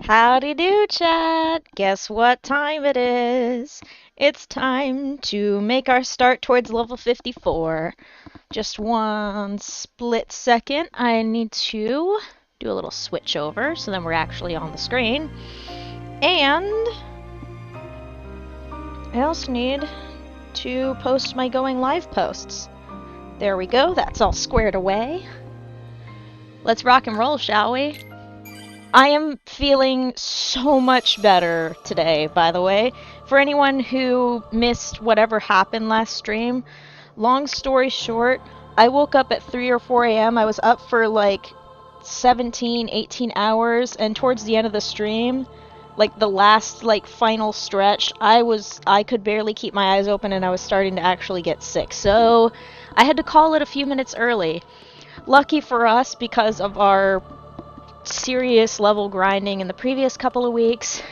Howdy do, chat! Guess what time it is? It's time to make our start towards level 54. Just one split second. I need to do a little switch over so then we're actually on the screen. And I also need to post my going live posts. There we go, that's all squared away. Let's rock and roll, shall we? I am feeling so much better today, by the way. For anyone who missed whatever happened last stream, long story short, I woke up at 3 or 4 a.m. I was up for like 17, 18 hours, and towards the end of the stream, like the last final stretch, I could barely keep my eyes open and I was starting to actually get sick. So I had to call it a few minutes early. Lucky for us, because of our serious level grinding in the previous couple of weeks,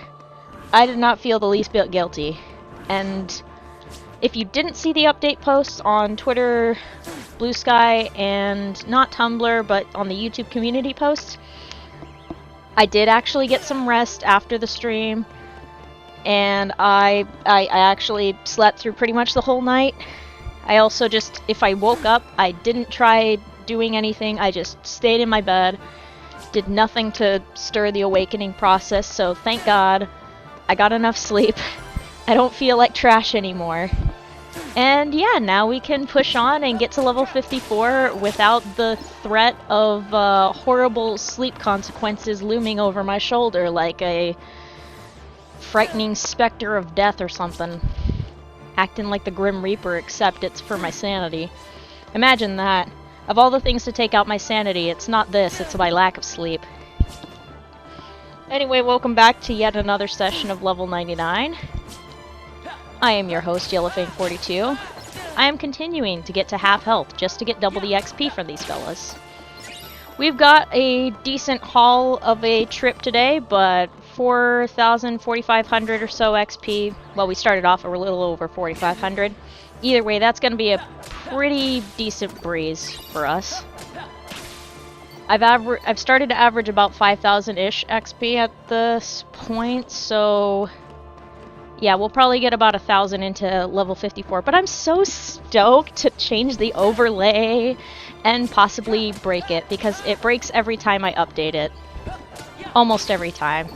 I did not feel the least bit guilty. And if you didn't see the update posts on Twitter, Blue Sky, and not Tumblr, but on the YouTube community posts, I did actually get some rest after the stream, and I actually slept through pretty much the whole night. I also just, if I woke up, I didn't try doing anything, I just stayed in my bed, did nothing to stir the awakening process, so thank God I got enough sleep. I don't feel like trash anymore. And yeah, now we can push on and get to level 54 without the threat of horrible sleep consequences looming over my shoulder like a frightening specter of death or something. Acting like the Grim Reaper, except it's for my sanity. Imagine that. Of all the things to take out my sanity, it's not this, it's my lack of sleep. Anyway, welcome back to yet another session of level 99. I am your host, Yellowfang42. I am continuing to get to half health, just to get double the XP from these fellas. We've got a decent haul of a trip today, but 4,000, 4,500 or so XP. Well, we started off a little over 4,500. Either way, that's going to be a pretty decent breeze for us. I've started to average about 5,000-ish XP at this point, so yeah, we'll probably get about 1,000 into level 54. But I'm so stoked to change the overlay and possibly break it, because it breaks every time I update it. Almost every time.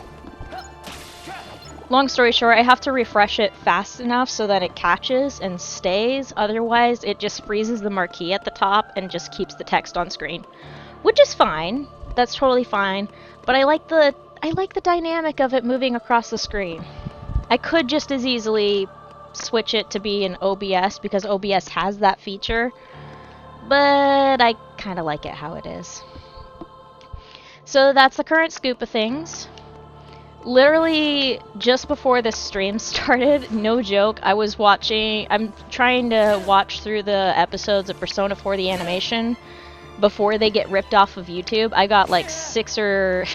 Long story short, I have to refresh it fast enough so that it catches and stays, otherwise it just freezes the marquee at the top and just keeps the text on screen. Which is fine, that's totally fine, but I like the dynamic of it moving across the screen. I could just as easily switch it to be in OBS because OBS has that feature, but I kinda like it how it is. So that's the current scoop of things. Literally, just before this stream started, no joke, I'm trying to watch through the episodes of Persona 4 the animation before they get ripped off of YouTube. I got like 6 or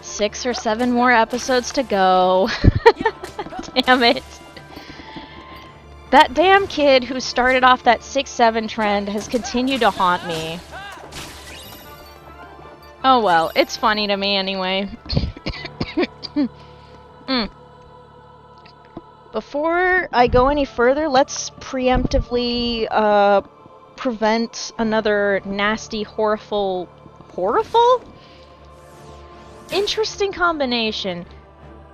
7 more episodes to go. Damn it. That damn kid who started off that 6-7 trend has continued to haunt me. Oh well, it's funny to me anyway. Before I go any further, let's preemptively prevent another nasty, horrible? Interesting combination.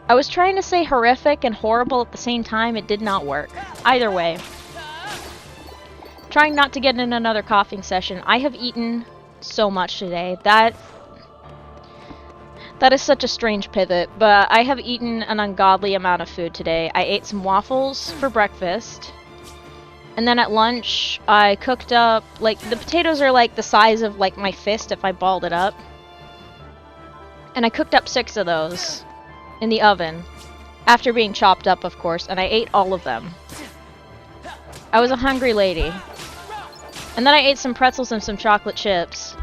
I was trying to say horrific and horrible at the same time, it did not work. Either way. Trying not to get in another coughing session. I have eaten so much today. That is such a strange pivot, but I have eaten an ungodly amount of food today. I ate some waffles for breakfast, and then at lunch I cooked up, like, the potatoes are like the size of like my fist if I balled it up. And I cooked up 6 of those in the oven, after being chopped up of course, and I ate all of them. I was a hungry lady. And then I ate some pretzels and some chocolate chips.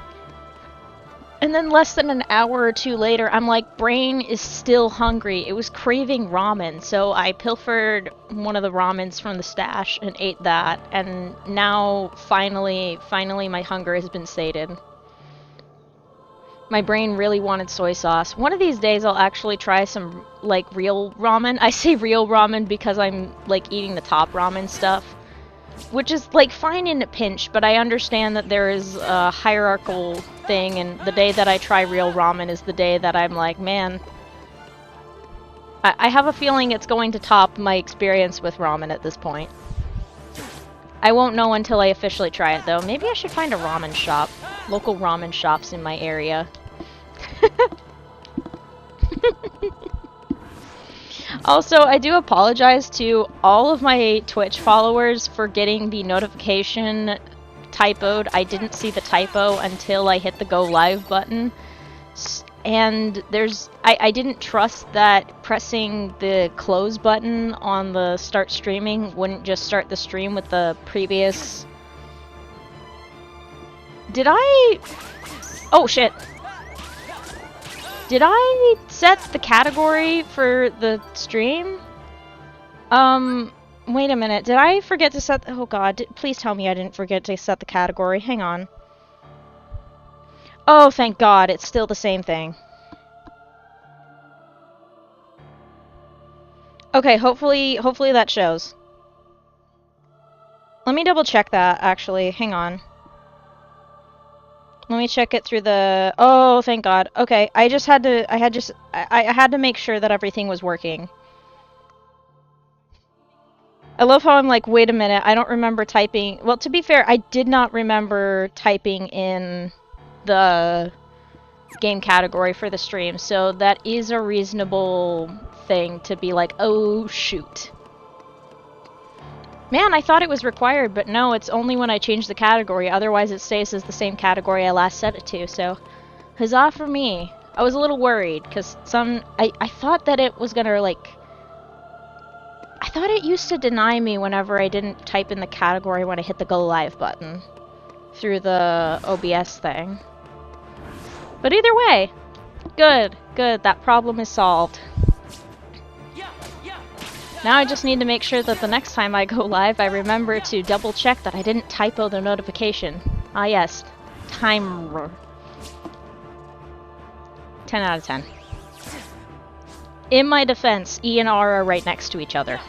And then less than an hour or 2 later, I'm like, brain is still hungry. It was craving ramen, so I pilfered one of the ramens from the stash and ate that. And now, finally my hunger has been sated. My brain really wanted soy sauce. One of these days I'll actually try some, like, real ramen. I say real ramen because I'm, like, eating the top ramen stuff. Which is, like, fine in a pinch, but I understand that there is a hierarchical thing, and the day that I try real ramen is the day that I'm like, man... I have a feeling it's going to top my experience with ramen at this point. I won't know until I officially try it, though. Maybe I should find a ramen shop. Local ramen shops in my area. Also, I do apologize to all of my Twitch followers for getting the notification typoed. I didn't see the typo until I hit the go live button. And I didn't trust that pressing the close button on the start streaming wouldn't just start the stream with the previous... Did I... Oh shit. Did I set the category for the stream? Wait a minute. Did I forget to set... Oh god, please tell me I didn't forget to set the category. Hang on. Oh, thank god, it's still the same thing. Okay, hopefully that shows. Let me double check that, actually. Hang on. Let me check it through the... Oh, thank god. Okay, I had to make sure that everything was working. I love how I'm like, wait a minute, I don't remember typing... Well, to be fair, I did not remember typing in the game category for the stream, so that is a reasonable thing to be like, oh shoot. Man, I thought it was required, but no, it's only when I change the category, otherwise it stays as the same category I last set it to, so huzzah for me. I was a little worried, because I thought that it was gonna, like... I thought it used to deny me whenever I didn't type in the category when I hit the go live button through the OBS thing. But either way, good, that problem is solved. Now I just need to make sure that the next time I go live I remember to double check that I didn't typo the notification. Ah yes, timer. 10 out of 10. In my defense, E and R are right next to each other.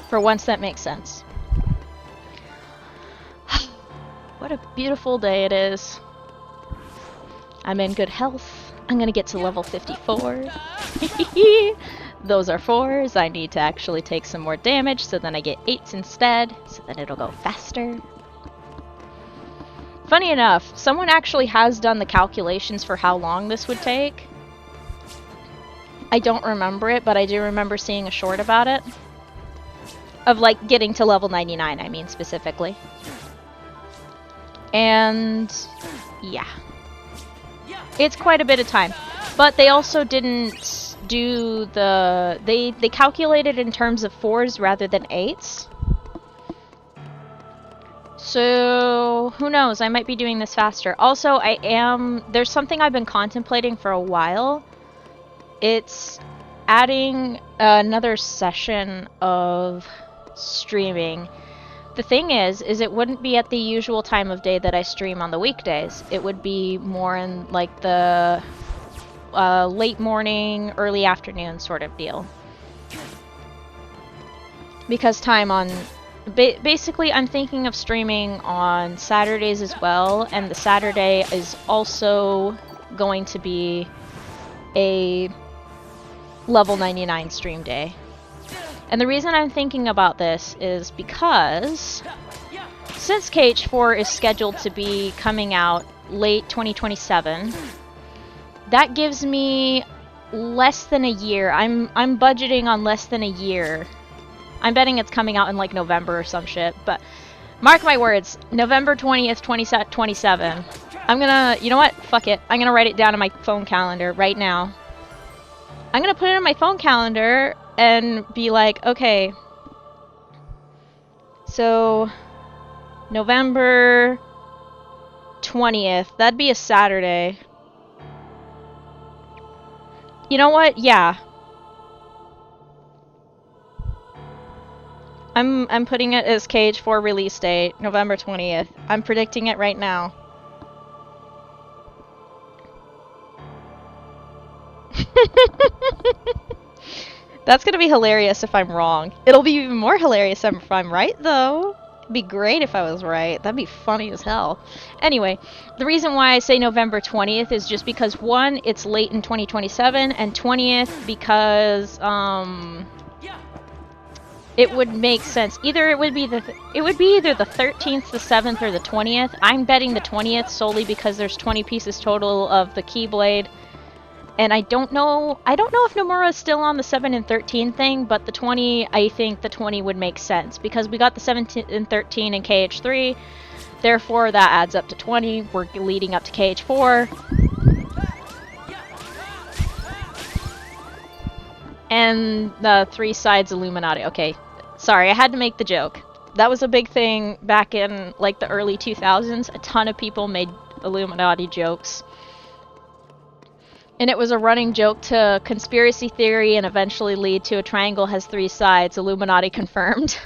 For once that makes sense. What a beautiful day it is. I'm in good health. I'm gonna get to level 54. Those are 4s. I need to actually take some more damage, so then I get 8s instead, so then it'll go faster. Funny enough, someone actually has done the calculations for how long this would take. I don't remember it, but I do remember seeing a short about it. Of, like, getting to level 99, I mean, specifically. And... yeah. It's quite a bit of time. But they also didn't do the... They calculated in terms of 4s rather than 8s. So, who knows? I might be doing this faster. Also, there's something I've been contemplating for a while. It's adding another session of streaming. The thing is it wouldn't be at the usual time of day that I stream on the weekdays. It would be more in like the late morning, early afternoon sort of deal. Because time on... basically, I'm thinking of streaming on Saturdays as well, and the Saturday is also going to be a level 99 stream day. And the reason I'm thinking about this is because since KH4 is scheduled to be coming out late 2027, that gives me less than a year. I'm budgeting on less than a year. I'm betting it's coming out in like November or some shit, but mark my words, November 20th, 2027. I'm gonna, you know what? Fuck it. I'm gonna write it down in my phone calendar right now. I'm gonna put it in my phone calendar and be like, okay, so November 20th, that'd be a Saturday. You know what? Yeah. I'm putting it as KH4 release date, November 20th. I'm predicting it right now. That's gonna be hilarious if I'm wrong. It'll be even more hilarious if I'm right, though. It'd be great if I was right. That'd be funny as hell. Anyway, the reason why I say November 20th is just because, one, it's late in 2027, and 20th because, it would make sense. Either it would be either the 13th, the 7th, or the 20th. I'm betting the 20th solely because there's 20 pieces total of the Keyblade. And I don't know if Nomura is still on the 7 and 13 thing, but the 20, I think the 20 would make sense because we got the 17 and 13 in KH3. Therefore, that adds up to 20. We're leading up to KH4. And the 3 sides Illuminati. Okay, sorry, I had to make the joke. That was a big thing back in like the early 2000s. A ton of people made Illuminati jokes. And it was a running joke to conspiracy theory and eventually lead to a triangle has 3 sides, Illuminati confirmed.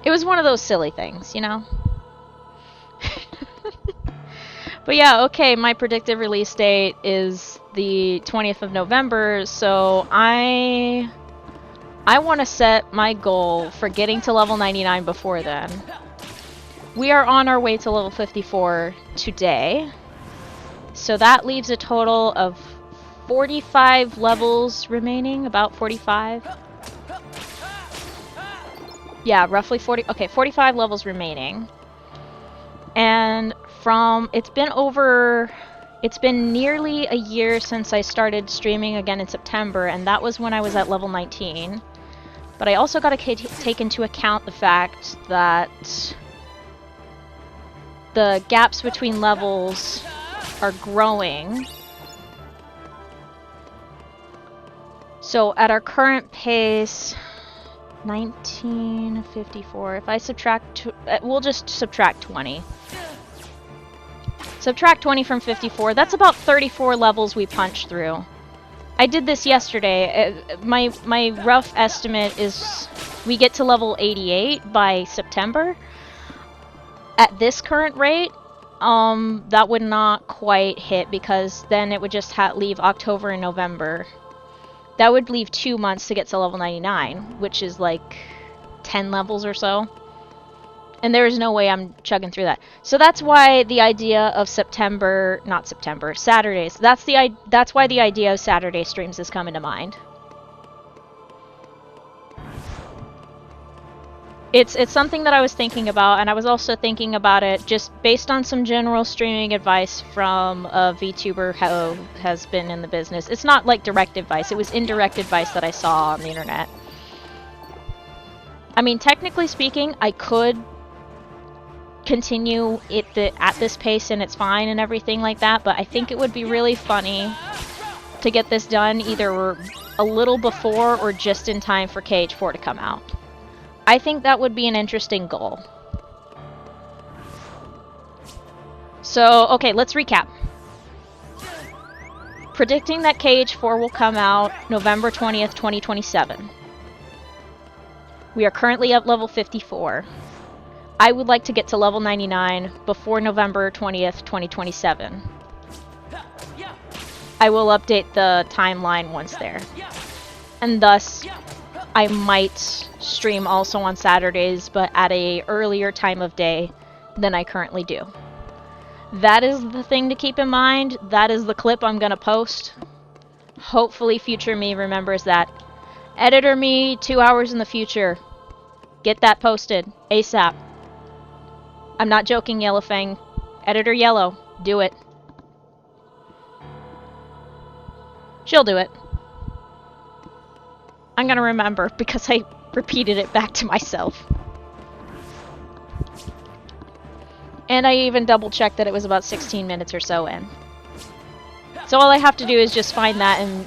It was one of those silly things, you know? But yeah, okay, my predicted release date is the 20th of November, so I want to set my goal for getting to level 99 before then. We are on our way to level 54 today. So that leaves a total of 45 levels remaining, about 45. Yeah, roughly 40. Okay, 45 levels remaining. And it's been nearly a year since I started streaming again in September, and that was when I was at level 19. But I also got to take into account the fact that the gaps between levels are growing. So at our current pace, 1954, if I subtract, we'll just subtract 20. Subtract 20 from 54, that's about 34 levels we punched through. I did this yesterday. My rough estimate is we get to level 88 by September. At this current rate, that would not quite hit because then it would just leave October and November. That would leave 2 months to get to level 99, which is like 10 levels or so. And there is no way I'm chugging through that. So that's why the idea of Saturdays. That's why the idea of Saturday streams is coming to mind. It's something that I was thinking about, and I was also thinking about it just based on some general streaming advice from a VTuber who has been in the business. It's not like direct advice, it was indirect advice that I saw on the internet. I mean, technically speaking, I could continue at this pace and it's fine and everything like that, but I think it would be really funny to get this done either a little before or just in time for KH4 to come out. I think that would be an interesting goal. So, okay, let's recap. Predicting that KH4 will come out November 20th, 2027. We are currently at level 54. I would like to get to level 99 before November 20th, 2027. I will update the timeline once there. And thus, I might stream also on Saturdays, but at a earlier time of day than I currently do. That is the thing to keep in mind. That is the clip I'm gonna post. Hopefully future me remembers that. Editor me, 2 hours in the future. Get that posted ASAP. I'm not joking, Yellowfang. Editor Yellow, do it. She'll do it. I'm gonna remember because I repeated it back to myself. And I even double checked that it was about 16 minutes or so in. So all I have to do is just find that and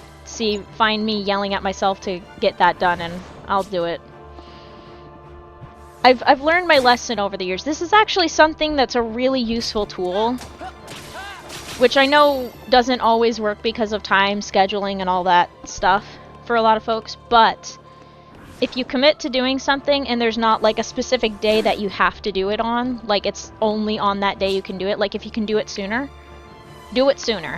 find me yelling at myself to get that done, and I'll do it. I've learned my lesson over the years. This is actually something that's a really useful tool, which I know doesn't always work because of time, scheduling, and all that stuff for a lot of folks, but if you commit to doing something and there's not like a specific day that you have to do it on, like it's only on that day you can do it, like if you can do it sooner, do it sooner.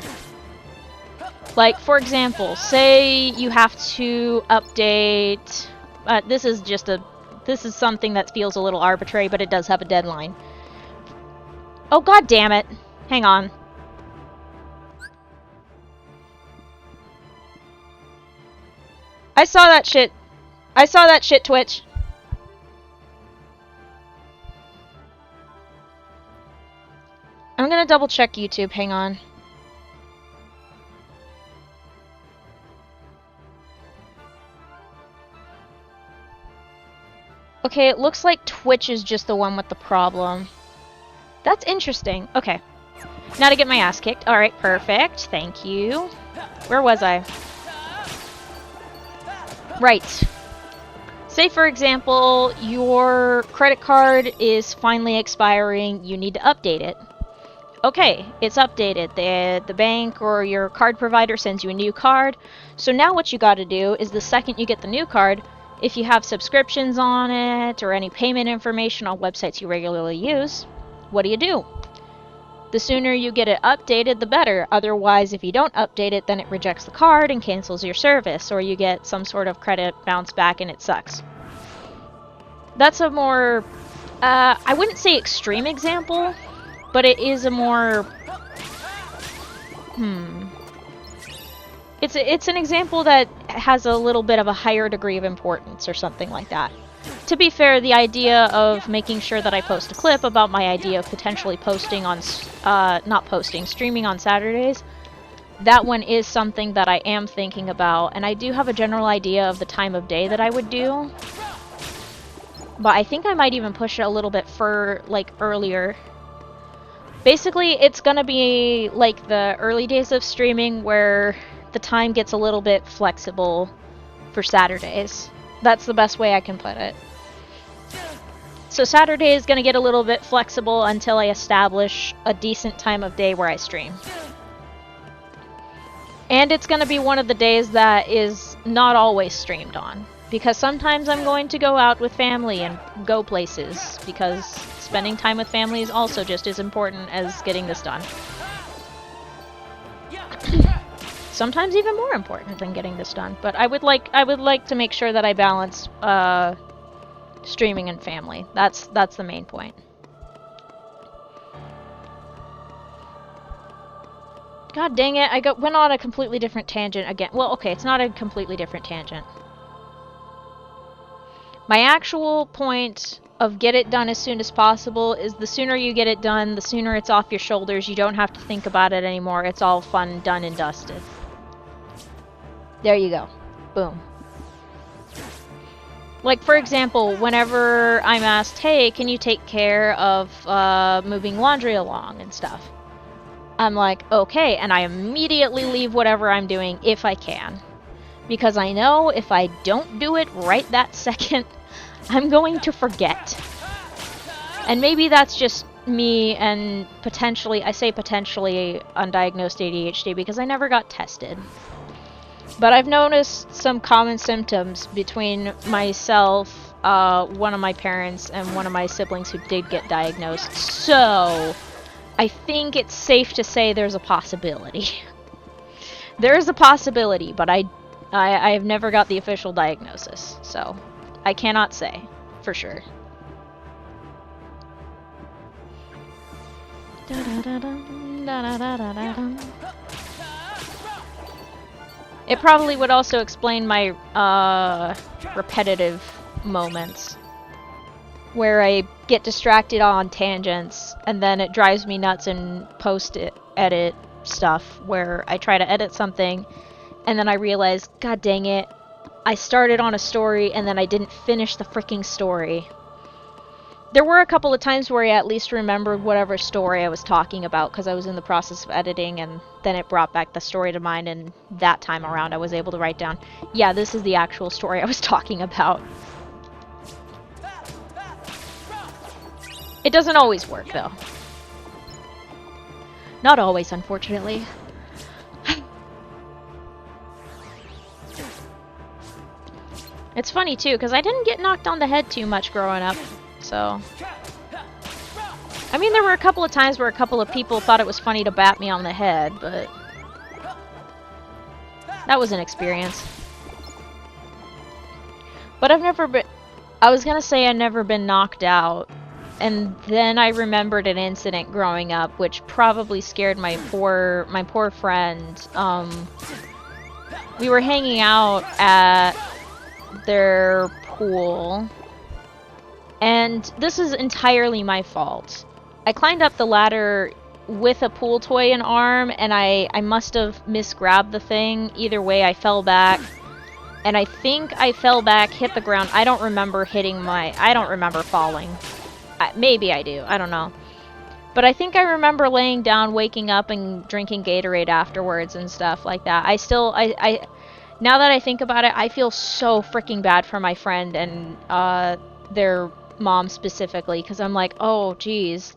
Like, for example, say you have to update... this is something that feels a little arbitrary, but it does have a deadline. Oh, god damn it. Hang on. I saw that shit. I saw that shit, Twitch. I'm gonna double check YouTube. Hang on. Okay, it looks like Twitch is just the one with the problem. That's interesting. Okay. Now to get my ass kicked. Alright, perfect. Thank you. Where was I? Right. Say, for example, your credit card is finally expiring. You need to update it. Okay, it's updated. The bank or your card provider sends you a new card. So now what you gotta do is the second you get the new card, if you have subscriptions on it or any payment information on websites you regularly use, what do? The sooner you get it updated, the better. Otherwise, if you don't update it, then it rejects the card and cancels your service, or you get some sort of credit bounce back and it sucks. That's a more, I wouldn't say extreme example, but it is a more, It's an example that has a little bit of a higher degree of importance or something like that. To be fair, the idea of making sure that I post a clip about my idea of potentially posting on, streaming on Saturdays, that one is something that I am thinking about, and I do have a general idea of the time of day that I would do. But I think I might even push it a little bit earlier. Basically, it's gonna be like the early days of streaming where the time gets a little bit flexible for Saturdays. That's the best way I can put it. So Saturday is going to get a little bit flexible until I establish a decent time of day where I stream. And it's going to be one of the days that is not always streamed on. Because sometimes I'm going to go out with family and go places. Because spending time with family is also just as important as getting this done. Sometimes even more important than getting this done. But I would like to make sure that I balance streaming and family. That's the main point. God dang it, I went on a completely different tangent again. Well, okay, it's not a completely different tangent. My actual point of get it done as soon as possible is the sooner you get it done, the sooner it's off your shoulders. You don't have to think about it anymore. It's all fun, done, and dusted. There you go. Boom. Like, for example, whenever I'm asked, hey, can you take care of moving laundry along and stuff? I'm like, okay, and I immediately leave whatever I'm doing if I can. Because I know if I don't do it right that second, I'm going to forget. And maybe that's just me and potentially, I say potentially, undiagnosed ADHD because I never got tested. But I've noticed some common symptoms between myself, one of my parents, and one of my siblings who did get diagnosed. So, I think it's safe to say there's a possibility. There is a possibility, but I have never got the official diagnosis. So, I cannot say for sure. It probably would also explain my repetitive moments where I get distracted on tangents and then it drives me nuts in post-edit stuff where I try to edit something and then I realize, god dang it, I started on a story and then I didn't finish the freaking story. There were a couple of times where I at least remembered whatever story I was talking about because I was in the process of editing and then it brought back the story to mind, and that time around I was able to write down, yeah, this is the actual story I was talking about. It doesn't always work though. Not always, unfortunately. It's funny too because I didn't get knocked on the head too much growing up. So, I mean, there were a couple of times where a couple of people thought it was funny to bat me on the head, but That was an experience. But I've never been... I was gonna say I've never been knocked out. And then I remembered an incident growing up, which probably scared my poor friend. We were hanging out at their pool. And this is entirely my fault. I climbed up the ladder with a pool toy in arm, and I must have misgrabbed the thing. Either way, I fell back. And I think I fell back, hit the ground. I don't remember I don't remember falling. Maybe I do. I don't know. But I think I remember laying down, waking up, and drinking Gatorade afterwards and stuff like that. Now that I think about it, I feel so freaking bad for my friend and their mom specifically, because I'm like, oh, geez.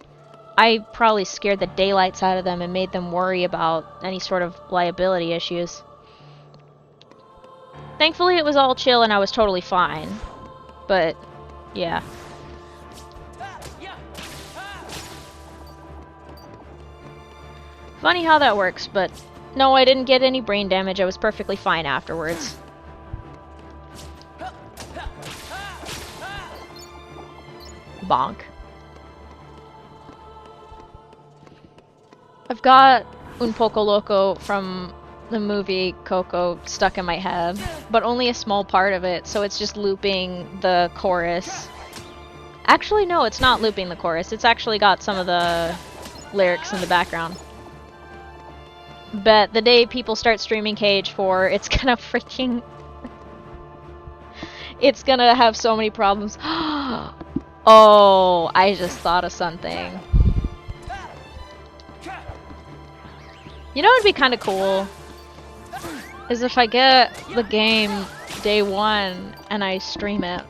I probably scared the daylights out of them and made them worry about any sort of liability issues. Thankfully, it was all chill and I was totally fine. But, yeah. Funny how that works, but no, I didn't get any brain damage. I was perfectly fine afterwards. Bonk. I've got Un Poco Loco from the movie Coco stuck in my head, but only a small part of it, so it's just looping the chorus. Actually, no, it's not looping the chorus. It's actually got some of the lyrics in the background. But the day people start streaming KH4, it's gonna freaking... it's gonna have so many problems. Oh, I just thought of something. You know what would be kind of cool? Is if I get the game day one and I stream it.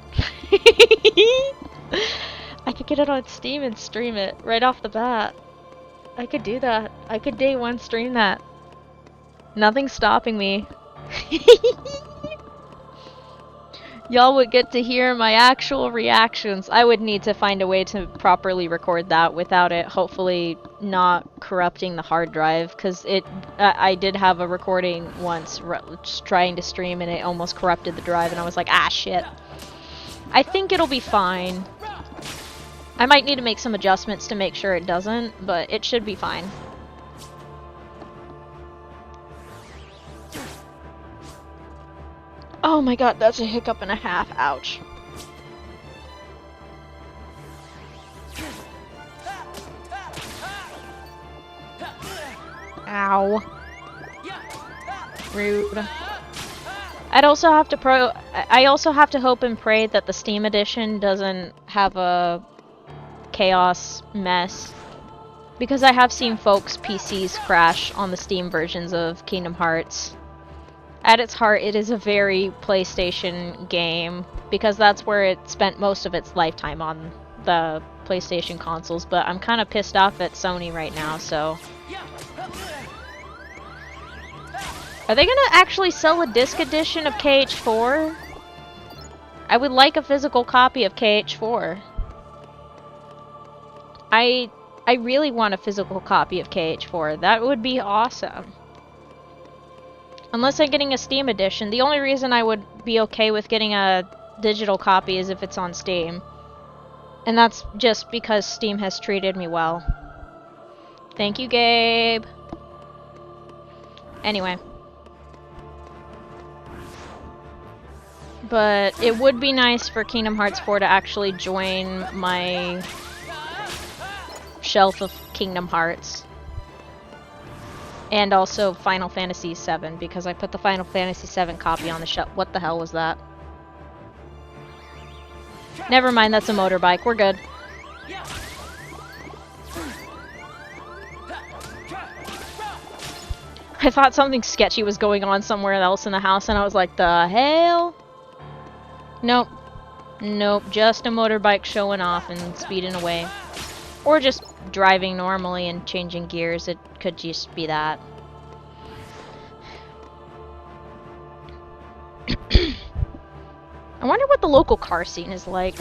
I could get it on Steam and stream it right off the bat. I could do that. I could day one stream that. Nothing's stopping me. Y'all would get to hear my actual reactions. I would need to find a way to properly record that without it hopefully not corrupting the hard drive, because I did have a recording once just trying to stream and it almost corrupted the drive and I was like, ah, shit. I think it'll be fine. I might need to make some adjustments to make sure it doesn't, but it should be fine. Oh my god, that's a hiccup and a half. Ouch. Ow. Rude. I also have to hope and pray that the Steam edition doesn't have a chaos mess, because I have seen folks' PCs crash on the Steam versions of Kingdom Hearts. At its heart, it is a very PlayStation game, because that's where it spent most of its lifetime, on the PlayStation consoles, but I'm kind of pissed off at Sony right now, so... Are they gonna actually sell a disc edition of KH4? I would like a physical copy of KH4. I really want a physical copy of KH4. That would be awesome. Unless I'm getting a Steam edition. The only reason I would be okay with getting a digital copy is if it's on Steam. And that's just because Steam has treated me well. Thank you, Gabe. Anyway. But it would be nice for Kingdom Hearts 4 to actually join my shelf of Kingdom Hearts. And also Final Fantasy VII, because I put the Final Fantasy VII copy on the shelf. What the hell was that? Never mind, that's a motorbike. We're good. I thought something sketchy was going on somewhere else in the house, and I was like, the hell? Nope. Nope, just a motorbike showing off and speeding away. Or just driving normally and changing gears. It could just be that. I wonder what the local car scene is like.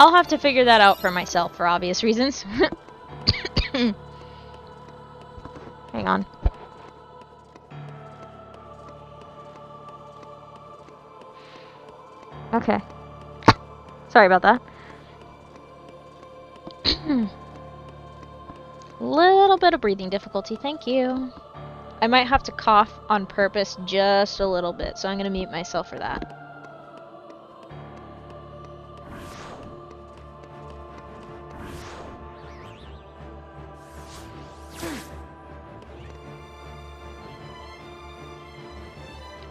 I'll have to figure that out for myself for obvious reasons. Hang on. Okay. Sorry about that. Little bit of breathing difficulty, thank you. I might have to cough on purpose just a little bit, so I'm gonna mute myself for that.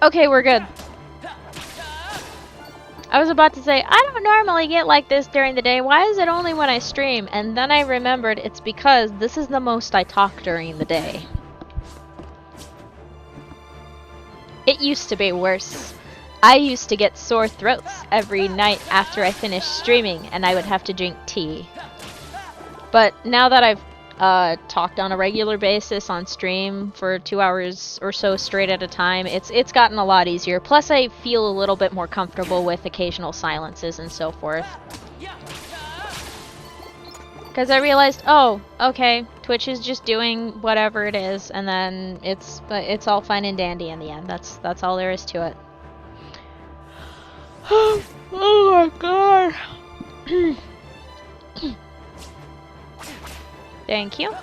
Okay, we're good. I was about to say, I don't normally get like this during the day. Why is it only when I stream? And then I remembered it's because this is the most I talk during the day. It used to be worse. I used to get sore throats every night after I finished streaming, and I would have to drink tea. But now that I've talked on a regular basis on stream for 2 hours or so straight at a time, it's gotten a lot easier. Plus I feel a little bit more comfortable with occasional silences and so forth. Because I realized, oh, okay, Twitch is just doing whatever it is, and then it's all fine and dandy in the end. That's all there is to it. Oh my god. Thank you.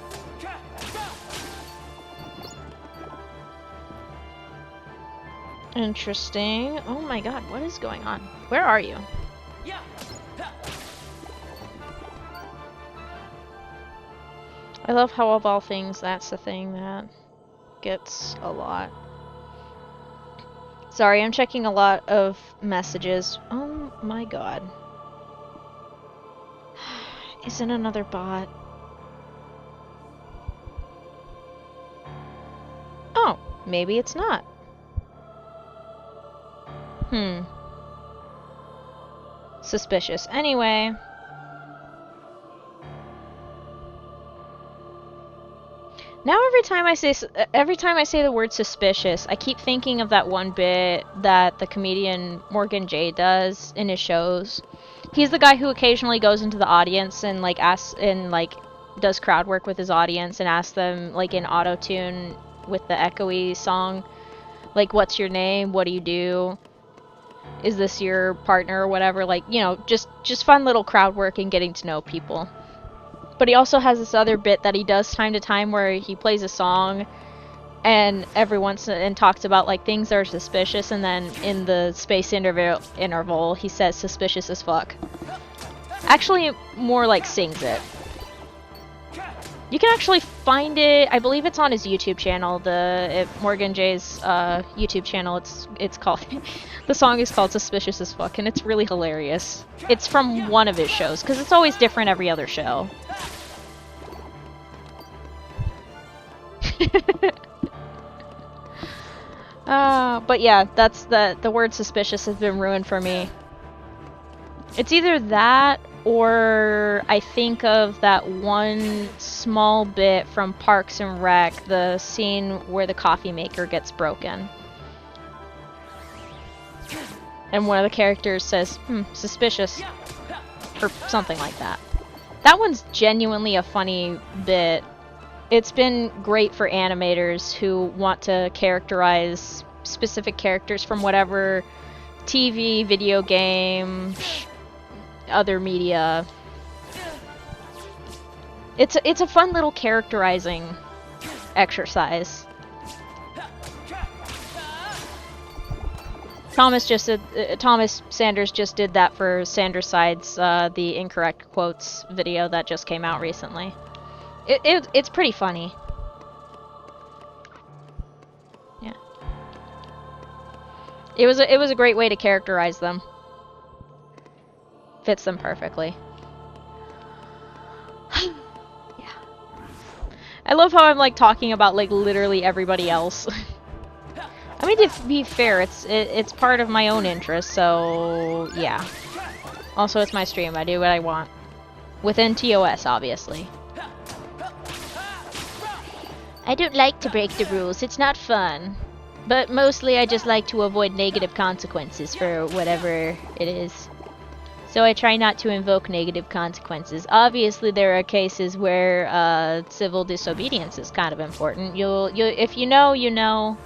Interesting. Oh my god, what is going on? Where are you? I love how of all things that's the thing that gets a lot. Sorry, I'm checking a lot of messages. Oh my god. Isn't another bot? Oh, maybe it's not. Suspicious. Anyway. Now every time I say the word suspicious, I keep thinking of that one bit that the comedian Morgan J does in his shows. He's the guy who occasionally goes into the audience and like asks and like does crowd work with his audience and asks them like in auto-tune with the echoey song, like, what's your name? What do you do? Is this your partner or whatever? Like, you know, just fun little crowd work and getting to know people. But he also has this other bit that he does time to time where he plays a song and and talks about like things that are suspicious, and then in the space interval he says suspicious as fuck. Actually, more like sings it. You can actually find it. I believe it's on his YouTube channel. Morgan J's YouTube channel. It's called. The song is called "Suspicious as Fuck," and it's really hilarious. It's from one of his shows because it's always different every other show. But yeah, that's the word suspicious has been ruined for me. It's either that or I think of that one small bit from Parks and Rec, the scene where the coffee maker gets broken. And one of the characters says, suspicious. Or something like that. That one's genuinely a funny bit. It's been great for animators who want to characterize specific characters from whatever TV, video game, other media. It's a fun little characterizing exercise. Thomas Sanders just did that for Sanderside's the incorrect quotes video that just came out recently. It's pretty funny. Yeah. It was a great way to characterize them. Fits them perfectly. Yeah. I love how I'm like talking about like literally everybody else. I mean, to be fair, it's part of my own interest, so yeah. Also, it's my stream. I do what I want. Within TOS, obviously. I don't like to break the rules. It's not fun. But mostly I just like to avoid negative consequences for whatever it is. So I try not to invoke negative consequences. Obviously, there are cases where civil disobedience is kind of important. If you know, you know.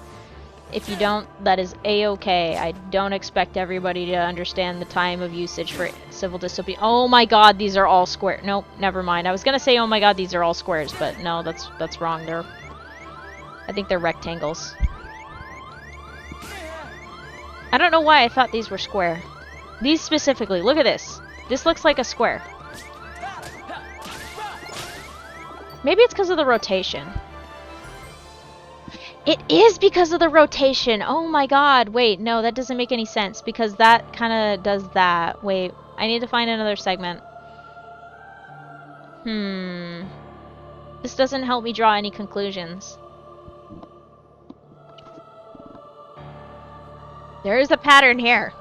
If you don't, that is a-okay. I don't expect everybody to understand the time of usage for civil disobedience. Oh my god, these are all square. Nope, never mind. I was gonna say, oh my god, these are all squares, but no, that's wrong. I think they're rectangles. I don't know why I thought these were square. These specifically. Look at this. This looks like a square. Maybe it's because of the rotation. It is because of the rotation! Oh my god, wait, no, that doesn't make any sense, because that kinda does that. Wait, I need to find another segment. This doesn't help me draw any conclusions. There is a pattern here.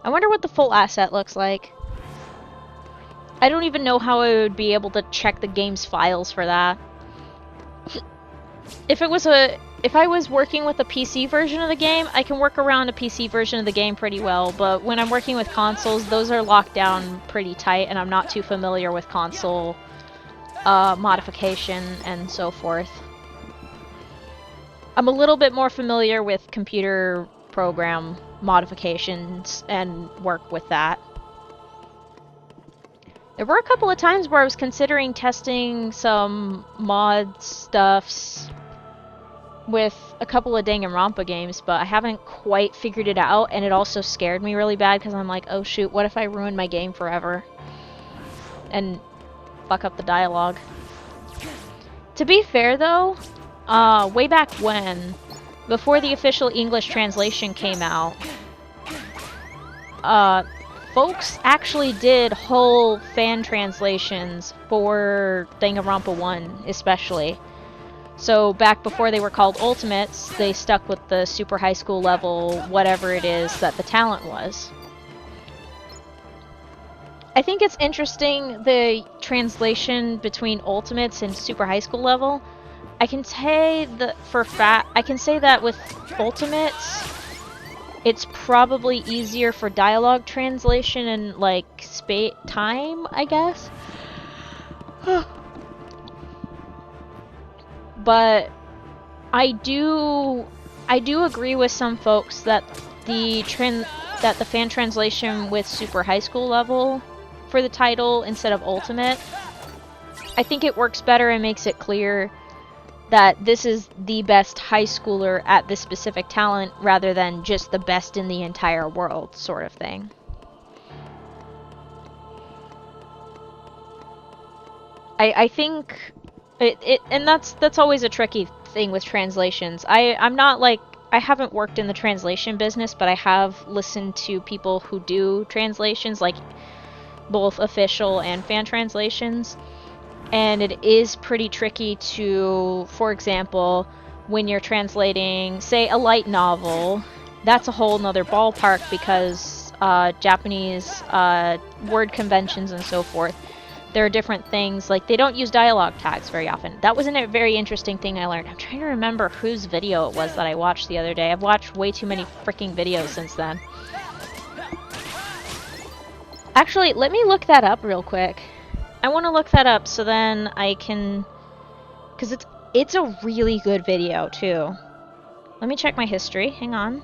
I wonder what the full asset looks like. I don't even know how I would be able to check the game's files for that. If I was working with a PC version of the game, I can work around a PC version of the game pretty well, but when I'm working with consoles, those are locked down pretty tight, and I'm not too familiar with console modification and so forth. I'm a little bit more familiar with computer program modifications and work with that. There were a couple of times where I was considering testing some mod stuffs with a couple of Danganronpa games, but I haven't quite figured it out, and it also scared me really bad because I'm like, oh shoot, what if I ruin my game forever? And fuck up the dialogue. To be fair though, way back when, before the official English translation came out, folks actually did whole fan translations for Danganronpa 1, especially. So back before they were called Ultimates, they stuck with the super high school level, whatever it is that the talent was. I think it's interesting, the translation between Ultimates and super high school level. I can say that with Ultimates, it's probably easier for dialogue translation and like time, I guess. But I do agree with some folks that the fan translation with super high school level for the title instead of Ultimate, I think it works better and makes it clear that this is the best high schooler at this specific talent rather than just the best in the entire world sort of thing. I think and that's always a tricky thing with translations. I'm not like, I haven't worked in the translation business, but I have listened to people who do translations, like both official and fan translations. And it is pretty tricky to, for example, when you're translating, say, a light novel, that's a whole nother ballpark because Japanese word conventions and so forth, there are different things, like they don't use dialogue tags very often. That was a very interesting thing I learned. I'm trying to remember whose video it was that I watched the other day. I've watched way too many freaking videos since then. Actually, let me look that up real quick. I want to look that up so then I can, because it's a really good video too. Let me check my history. Hang on.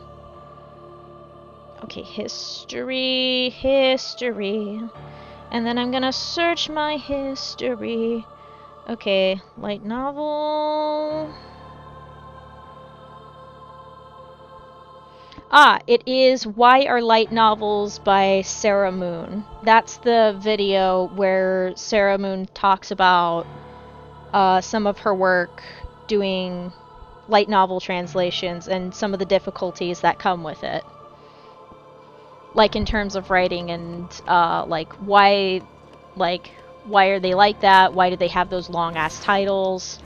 Okay, history. And then I'm gonna search my history. Okay, light novel. It is Why Are Light Novels by Sarah Moon. That's the video where Sarah Moon talks about some of her work doing light novel translations and some of the difficulties that come with it. Like in terms of writing and why are they like that? Why do they have those long ass titles?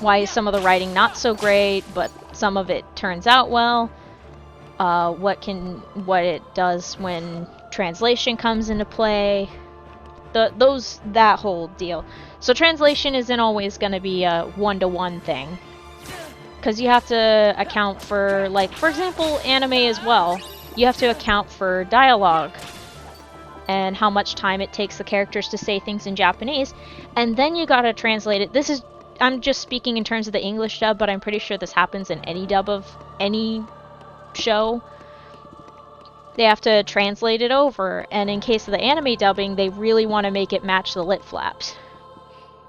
Why is some of the writing not so great, but some of it turns out well? What it does when translation comes into play? That whole deal. So translation isn't always going to be a one-to-one thing, because you have to account for, like, for example, anime as well. you have to account for dialogue and how much time it takes the characters to say things in Japanese, and then you gotta translate it. This is, I'm just speaking in terms of the English dub, but I'm pretty sure this happens in any dub of any show. They have to translate it over, and in case of the anime dubbing, they really want to make it match the lip flaps.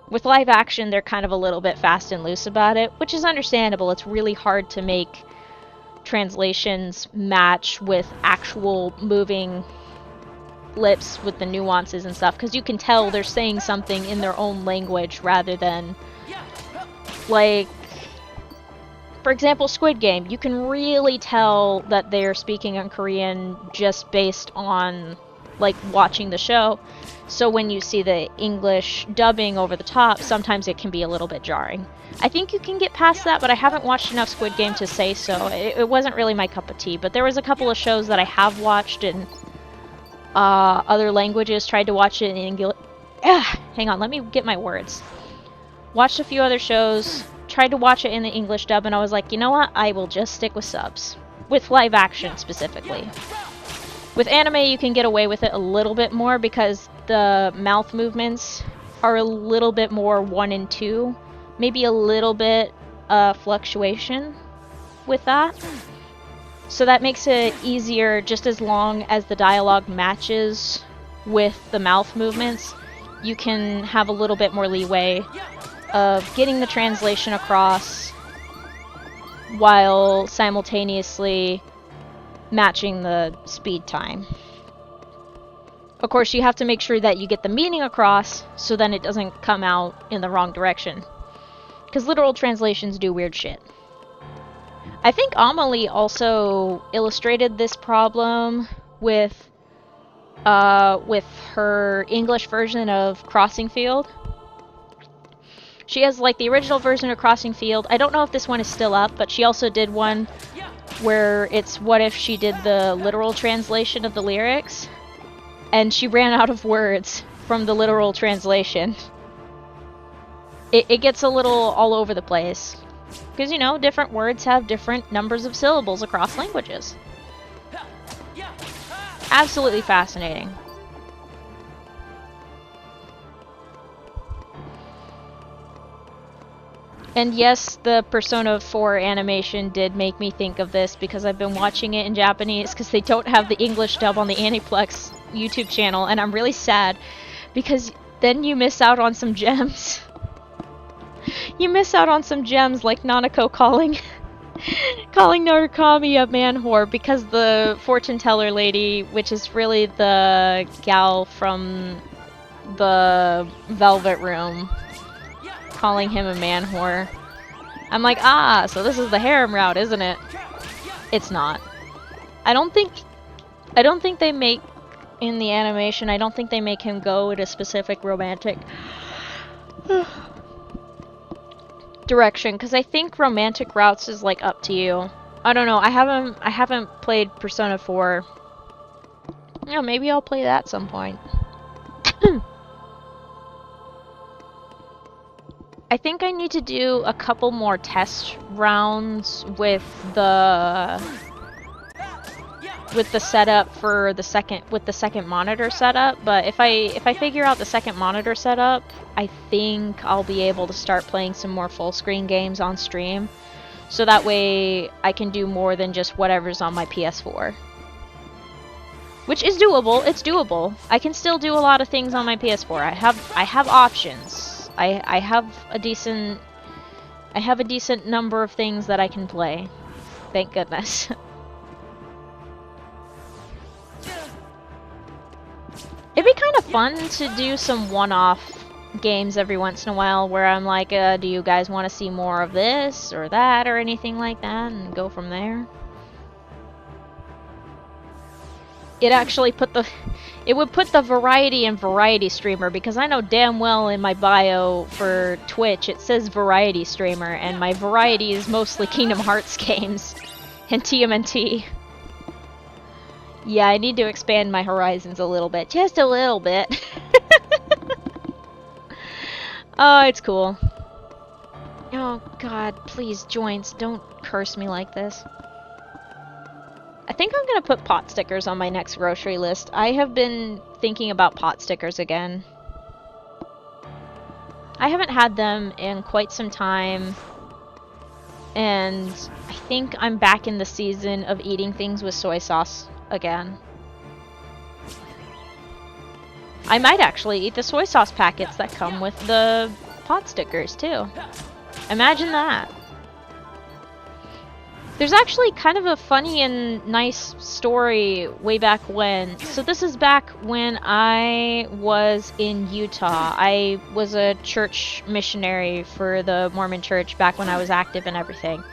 With live action, they're kind of a little bit fast and loose about it, which is understandable. It's really hard to make translations match with actual moving lips with the nuances and stuff, because you can tell they're saying something in their own language rather than, like, for example, Squid Game. You can really tell that they're speaking in Korean just based on, like, watching the show. So when you see the English dubbing over the top, sometimes it can be a little bit jarring. I think you can get past that, but I haven't watched enough Squid Game to say so. It wasn't really my cup of tea, but there was a couple of shows that I have watched in other languages, tried to watch it in English. Hang on, let me get my words. Watched a few other shows, tried to watch it in the English dub, and I was like, you know what? I will just stick with subs. With live action, specifically. With anime, you can get away with it a little bit more because the mouth movements are a little bit more 1 and 2. Maybe a little bit fluctuation with that. So that makes it easier just as long as the dialogue matches with the mouth movements. You can have a little bit more leeway of getting the translation across while simultaneously matching the speed time. Of course, you have to make sure that you get the meaning across so then it doesn't come out in the wrong direction. Because literal translations do weird shit. I think Amelie also illustrated this problem with her English version of Crossing Field. She has, like, the original version of Crossing Field. I don't know if this one is still up, but she also did one where it's what if she did the literal translation of the lyrics, and she ran out of words from the literal translation. It gets a little all over the place. Because, you know, different words have different numbers of syllables across languages. Absolutely fascinating. And yes, the Persona 4 animation did make me think of this because I've been watching it in Japanese because they don't have the English dub on the Aniplex YouTube channel, and I'm really sad because then you miss out on some gems. You miss out on some gems like Nanako calling Narukami a man whore because the fortune teller lady, which is really the gal from the Velvet Room, calling him a man whore. I'm like, ah, so this is the harem route, isn't it? It's not. I don't think they make, in the animation, I don't think they make him go in a specific romantic direction, because I think romantic routes is, like, up to you. I don't know, I haven't played Persona 4. Yeah, maybe I'll play that at some point. I think I need to do a couple more test rounds with the setup for the second monitor setup, but if I figure out the second monitor setup, I think I'll be able to start playing some more full screen games on stream. So that way I can do more than just whatever's on my PS4. Which is doable, it's doable. I can still do a lot of things on my PS4. I have options. I have a decent number of things that I can play. Thank goodness. It'd be kind of fun to do some one-off games every once in a while where I'm like, do you guys want to see more of this or that or anything like that, and go from there. It would put the variety in variety streamer, because I know damn well in my bio for Twitch it says variety streamer, and my variety is mostly Kingdom Hearts games and TMNT. Yeah, I need to expand my horizons a little bit. Just a little bit. Oh, it's cool. Oh god, please, joints, don't curse me like this. I think I'm gonna put pot stickers on my next grocery list. I have been thinking about pot stickers again. I haven't had them in quite some time, and I think I'm back in the season of eating things with soy sauce again. I might actually eat the soy sauce packets that come with the pot stickers too. Imagine that. There's actually kind of a funny and nice story way back when. So this is back when I was in Utah. I was a church missionary for the Mormon church back when I was active and everything.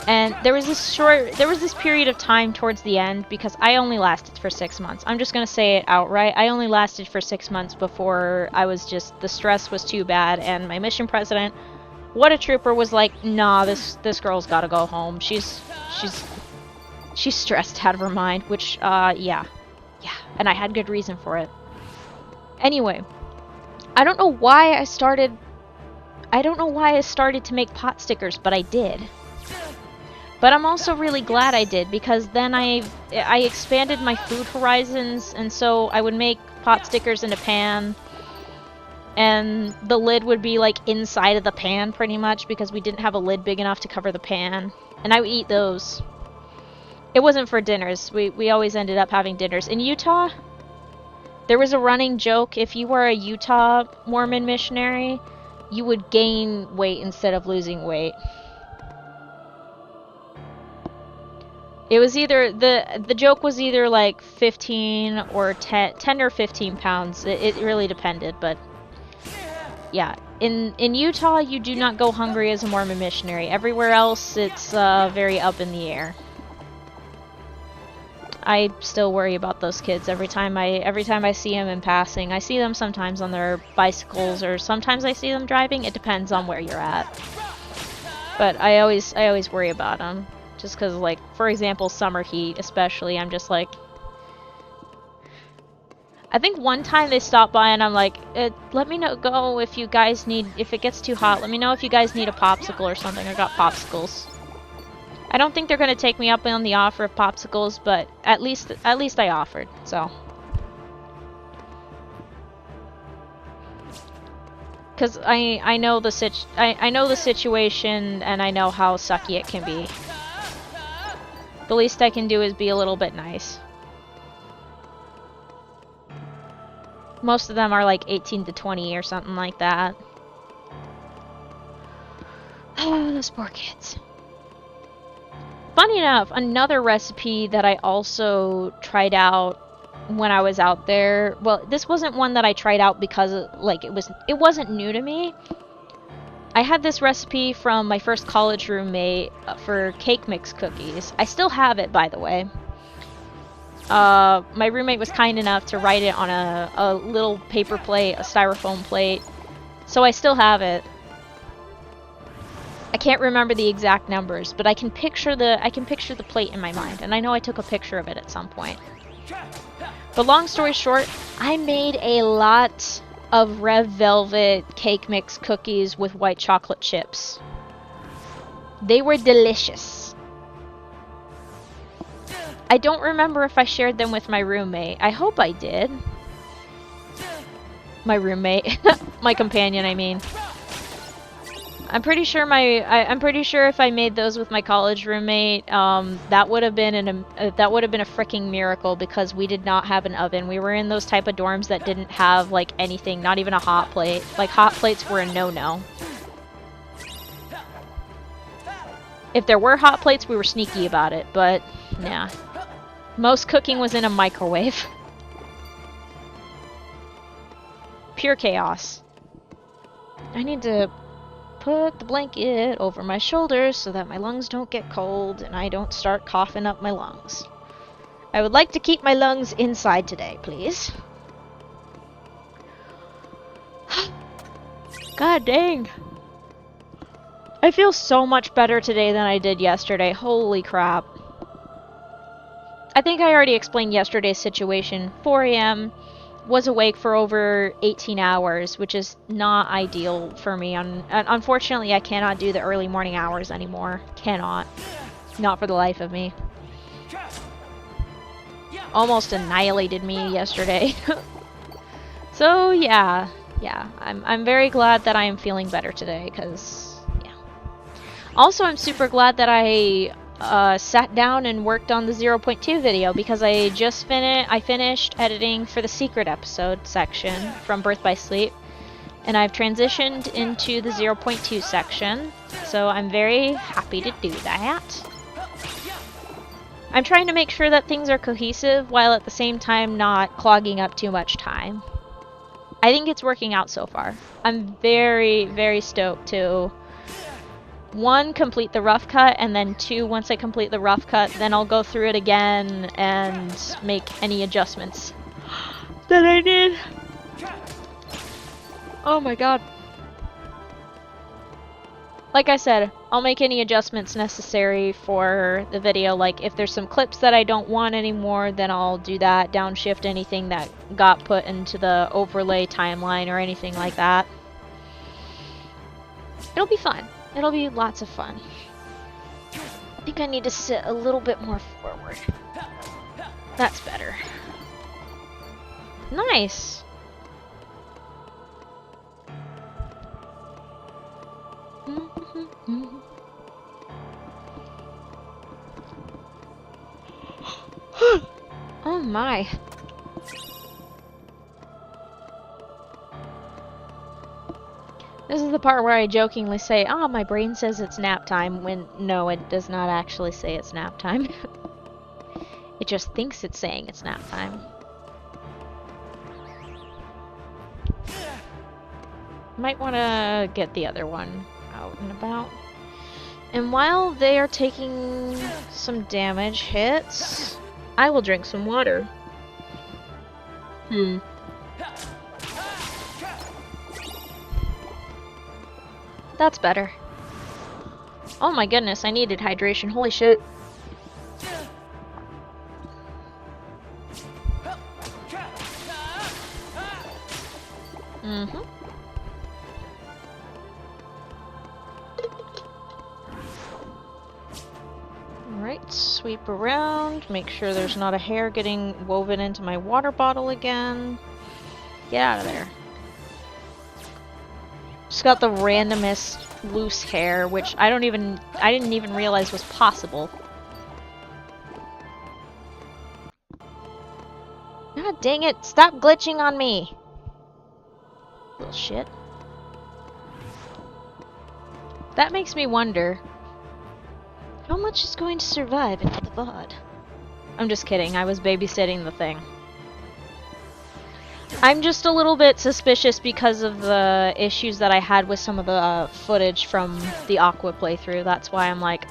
And there was this period of time towards the end, because I only lasted for 6 months. I'm just gonna say it outright. I only lasted for 6 months before the stress was too bad, and my mission president, what a trooper, was like, nah, this girl's gotta go home. She's stressed out of her mind, which, yeah, and I had good reason for it. Anyway, I don't know why I started to make pot stickers, but I did. But I'm also really glad I did, because then I expanded my food horizons, and so I would make pot stickers in a pan, and the lid would be like inside of the pan pretty much, because we didn't have a lid big enough to cover the pan, and I would eat those. It wasn't for dinners. We always ended up having dinners. In Utah, there was a running joke: if you were a Utah Mormon missionary, you would gain weight instead of losing weight. It was either, the joke was either like 15 or 10 or 15 pounds. It really depended, but yeah. In Utah, you do not go hungry as a Mormon missionary. Everywhere else, it's very up in the air. I still worry about those kids every time I see them in passing. I see them sometimes on their bicycles, or sometimes I see them driving. It depends on where you're at. But I always worry about them. Just because, like, for example, summer heat especially, I'm just like... I think one time they stopped by and I'm like, let me know if you guys need, if it gets too hot, let me know if you guys need a popsicle or something. I got popsicles. I don't think they're going to take me up on the offer of popsicles, but at least I offered, so... Because I know the situation, and I know how sucky it can be. The least I can do is be a little bit nice. Most of them are like 18 to 20 or something like that. Oh, those poor kids. Funny enough, another recipe that I also tried out when I was out there. Well, this wasn't one that I tried out because it wasn't new to me. I had this recipe from my first college roommate for cake mix cookies. I still have it, by the way. My roommate was kind enough to write it on a little paper plate, a styrofoam plate. So I still have it. I can't remember the exact numbers, but I can picture the plate in my mind, and I know I took a picture of it at some point. But long story short, I made a lot of Red Velvet cake mix cookies with white chocolate chips. They were delicious. I don't remember if I shared them with my roommate. I hope I did. My roommate. My companion, I mean. I'm pretty sure if I made those with my college roommate, that would have been a freaking miracle, because we did not have an oven. We were in those type of dorms that didn't have like anything, not even a hot plate. Like, hot plates were a no-no. If there were hot plates, we were sneaky about it, but yeah. Most cooking was in a microwave. Pure chaos. I need to put the blanket over my shoulders so that my lungs don't get cold and I don't start coughing up my lungs. I would like to keep my lungs inside today, please. God dang. I feel so much better today than I did yesterday. Holy crap. I think I already explained yesterday's situation. 4 a.m. was awake for over 18 hours, which is not ideal for me. Unfortunately, I cannot do the early morning hours anymore. Cannot. Not for the life of me. almost annihilated me yesterday. So yeah, I'm very glad that I am feeling better today, because yeah. Also, I'm super glad that I sat down and worked on the 0.2 video, because I just finished editing for the secret episode section from Birth by Sleep, and I've transitioned into the 0.2 section, so I'm very happy to do that. I'm trying to make sure that things are cohesive while at the same time not clogging up too much time. I think it's working out so far. I'm very, very stoked to 1, complete the rough cut, and then 2, once I complete the rough cut, then I'll go through it again and make any adjustments that I need. Oh my god. Like I said, I'll make any adjustments necessary for the video. Like, if there's some clips that I don't want anymore, then I'll do that. Downshift anything that got put into the overlay timeline or anything like that. It'll be fun. It'll be lots of fun. I think I need to sit a little bit more forward. That's better. Nice! Oh my. This is the part where I jokingly say, "Oh, my brain says it's nap time," when no, it does not actually say it's nap time. It just thinks it's saying it's nap time. Might want to get the other one out and about. And while they are taking some damage hits, I will drink some water. That's better. Oh my goodness, I needed hydration. Holy shit. Alright, sweep around, make sure there's not a hair getting woven into my water bottle again. Get out of there. Just got the randomest loose hair, which I didn't even realize was possible. God dang it, stop glitching on me! Little shit. That makes me wonder, how much is going to survive into the VOD? I'm just kidding, I was babysitting the thing. I'm just a little bit suspicious because of the issues that I had with some of the footage from the Aqua playthrough. That's why I'm like,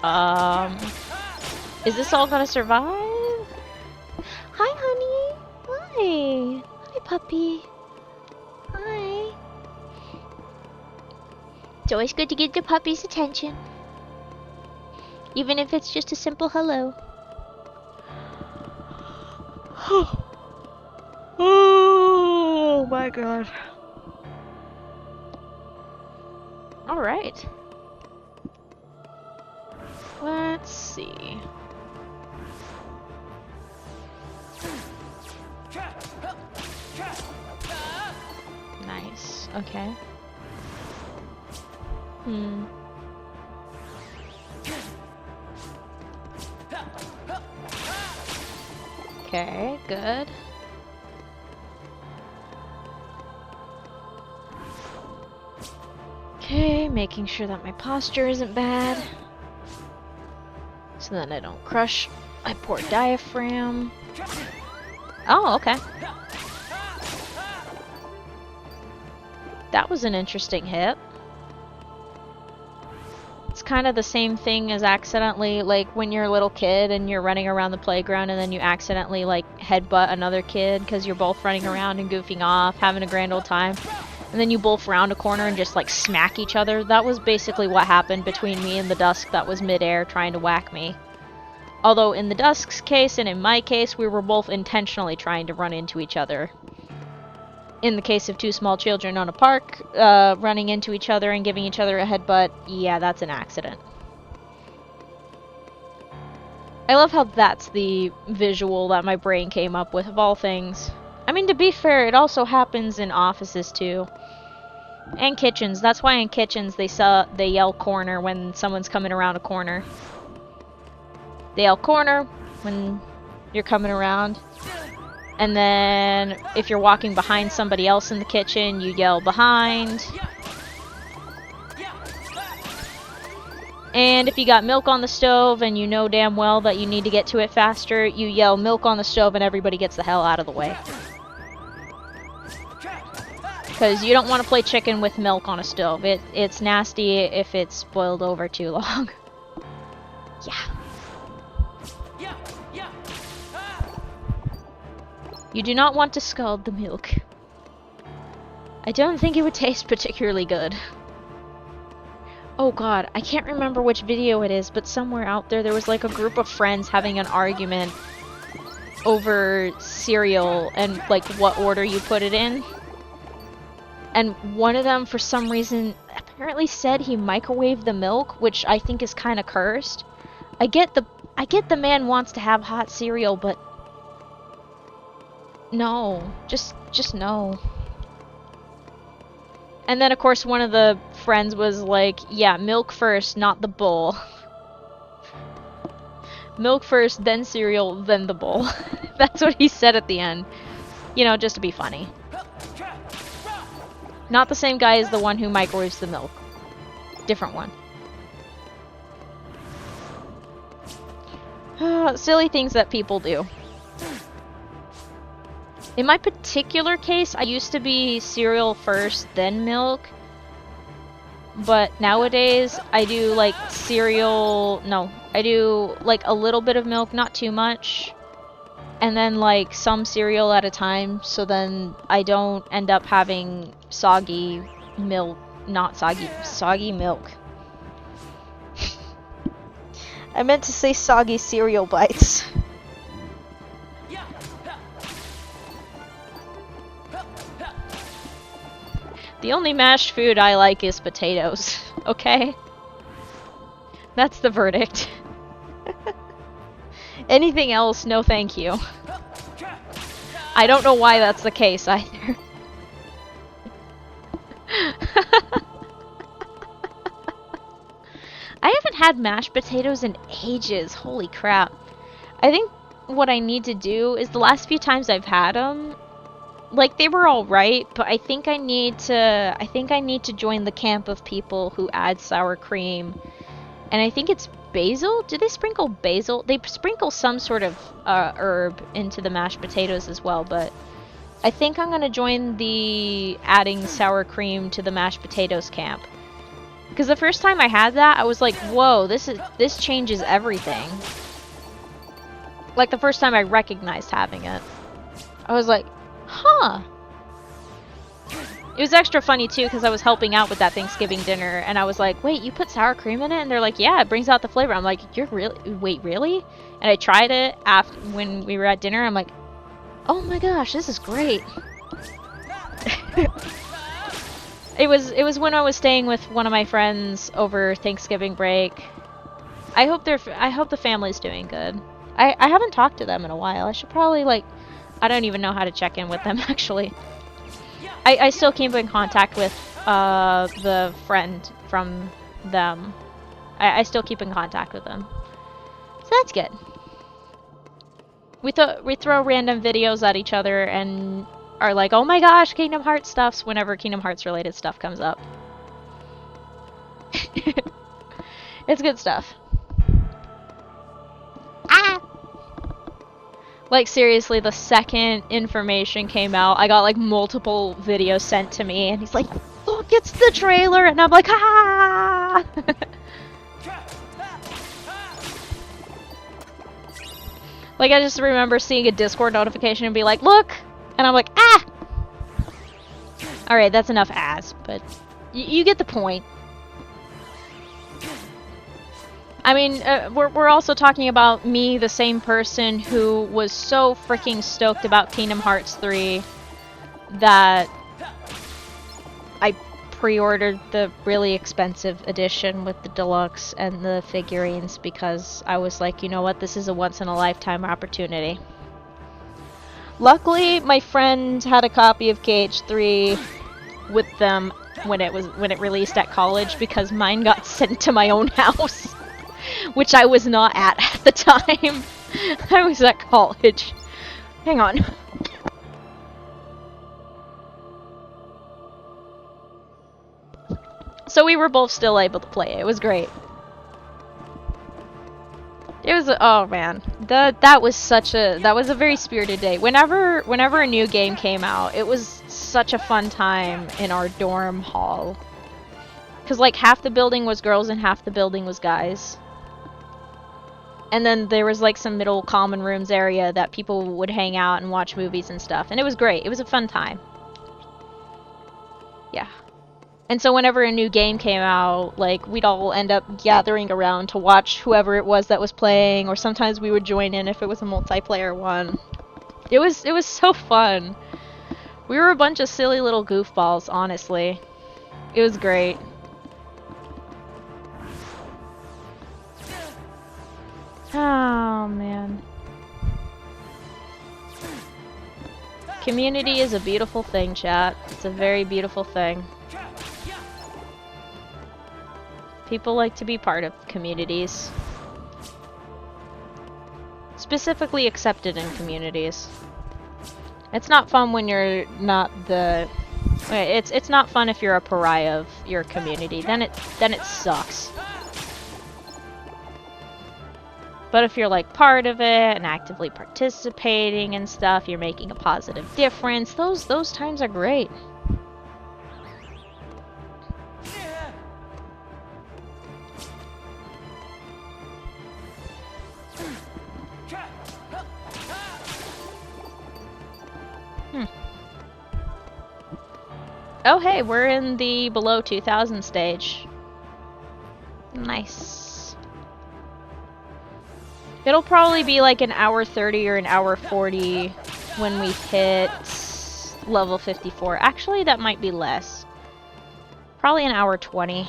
is this all gonna survive? Hi, honey. Hi. Hi, puppy. Hi. It's always good to get the puppy's attention. Even if it's just a simple hello. Oh my god. Alright. Let's see. Nice. Okay. Okay, good. Okay, making sure that my posture isn't bad, so that I don't crush my poor diaphragm. Oh, okay. That was an interesting hit. It's kind of the same thing as accidentally, like, when you're a little kid and you're running around the playground and then you accidentally, like, headbutt another kid because you're both running around and goofing off, having a grand old time. And then you both round a corner and just, like, smack each other. That was basically what happened between me and the Dusk that was midair trying to whack me. Although in the Dusk's case and in my case, we were both intentionally trying to run into each other. In the case of two small children on a park, running into each other and giving each other a headbutt, yeah, that's an accident. I love how that's the visual that my brain came up with, of all things. I mean, to be fair, it also happens in offices, too. And kitchens. That's why in kitchens they yell corner when someone's coming around a corner. They yell corner when you're coming around. And then if you're walking behind somebody else in the kitchen, you yell behind. And if you got milk on the stove and you know damn well that you need to get to it faster, you yell milk on the stove and everybody gets the hell out of the way. Because you don't want to play chicken with milk on a stove. It's nasty if it's boiled over too long. Yeah. You do not want to scald the milk. I don't think it would taste particularly good. Oh god, I can't remember which video it is, but somewhere out there was like a group of friends having an argument over cereal and like what order you put it in. And one of them, for some reason, apparently said he microwaved the milk, which I think is kind of cursed. I get the man wants to have hot cereal, but no, just no. And then, of course, one of the friends was like, yeah, milk first, not the bowl. Milk first, then cereal, then the bowl. That's what he said at the end. You know, just to be funny. Not the same guy as the one who microwaves the milk. Different one. Silly things that people do. In my particular case, I used to be cereal first, then milk. But nowadays, I do like cereal... No, I do like a little bit of milk, not too much. And then like some cereal at a time, so then I don't end up having soggy milk. Not soggy milk. I meant to say soggy cereal bites. The only mashed food I like is potatoes, okay? That's the verdict. Anything else, no thank you. I don't know why that's the case either. I haven't had mashed potatoes in ages, holy crap. I think what I need to do is the last few times I've had them, like, they were alright, but I think I need to join the camp of people who add sour cream. And I think it's basil? Do they sprinkle basil? They sprinkle some sort of herb into the mashed potatoes as well, but I think I'm gonna join the adding sour cream to the mashed potatoes camp. Because the first time I had that, I was like, whoa, this changes everything. Like, the first time I recognized having it. I was like, huh. It was extra funny too because I was helping out with that Thanksgiving dinner and I was like, wait, you put sour cream in it? And they're like, yeah, it brings out the flavor. I'm like, wait, really? And I tried it after when we were at dinner. I'm like, oh my gosh, this is great. It was when I was staying with one of my friends over Thanksgiving break. I hope the family's doing good. I haven't talked to them in a while. I should probably I don't even know how to check in with them actually. I still keep in contact with the friend from them. I still keep in contact with them. So that's good. We throw random videos at each other and are like, oh my gosh, Kingdom Hearts stuffs whenever Kingdom Hearts related stuff comes up. It's good stuff. Ah! Like, seriously, the second information came out, I got, like, multiple videos sent to me, and he's like, look, it's the trailer! And I'm like, ah! Like, I just remember seeing a Discord notification and be like, look! And I'm like, ah! Alright, that's enough ass, but you get the point. I mean, we're also talking about me, the same person who was so freaking stoked about Kingdom Hearts 3 that I pre-ordered the really expensive edition with the deluxe and the figurines because I was like, you know what, this is a once-in-a-lifetime opportunity. Luckily, my friend had a copy of KH3 with them when it released at college because mine got sent to my own house, which I was not at the time. I was at college. Hang on. So we were both still able to play it. It was great. It was, oh man, that was a very spirited day. Whenever a new game came out, it was such a fun time in our dorm hall. Cause like half the building was girls and half the building was guys. And then there was like some middle common rooms area that people would hang out and watch movies and stuff. And it was great. It was a fun time. Yeah. And so whenever a new game came out, like, we'd all end up gathering around to watch whoever it was that was playing, or sometimes we would join in if it was a multiplayer one. It was so fun. We were a bunch of silly little goofballs, honestly. It was great. Oh, man. Community is a beautiful thing, chat. It's a very beautiful thing. People like to be part of communities. Specifically accepted in communities. It's not fun when you're not the... It's not fun if you're a pariah of your community. Then it sucks. But if you're like part of it and actively participating and stuff, you're making a positive difference, those times are great. Oh hey, we're in the below 2000 stage. Nice. It'll probably be like an hour 30 or an hour 40 when we hit level 54. Actually, that might be less. Probably an hour 20.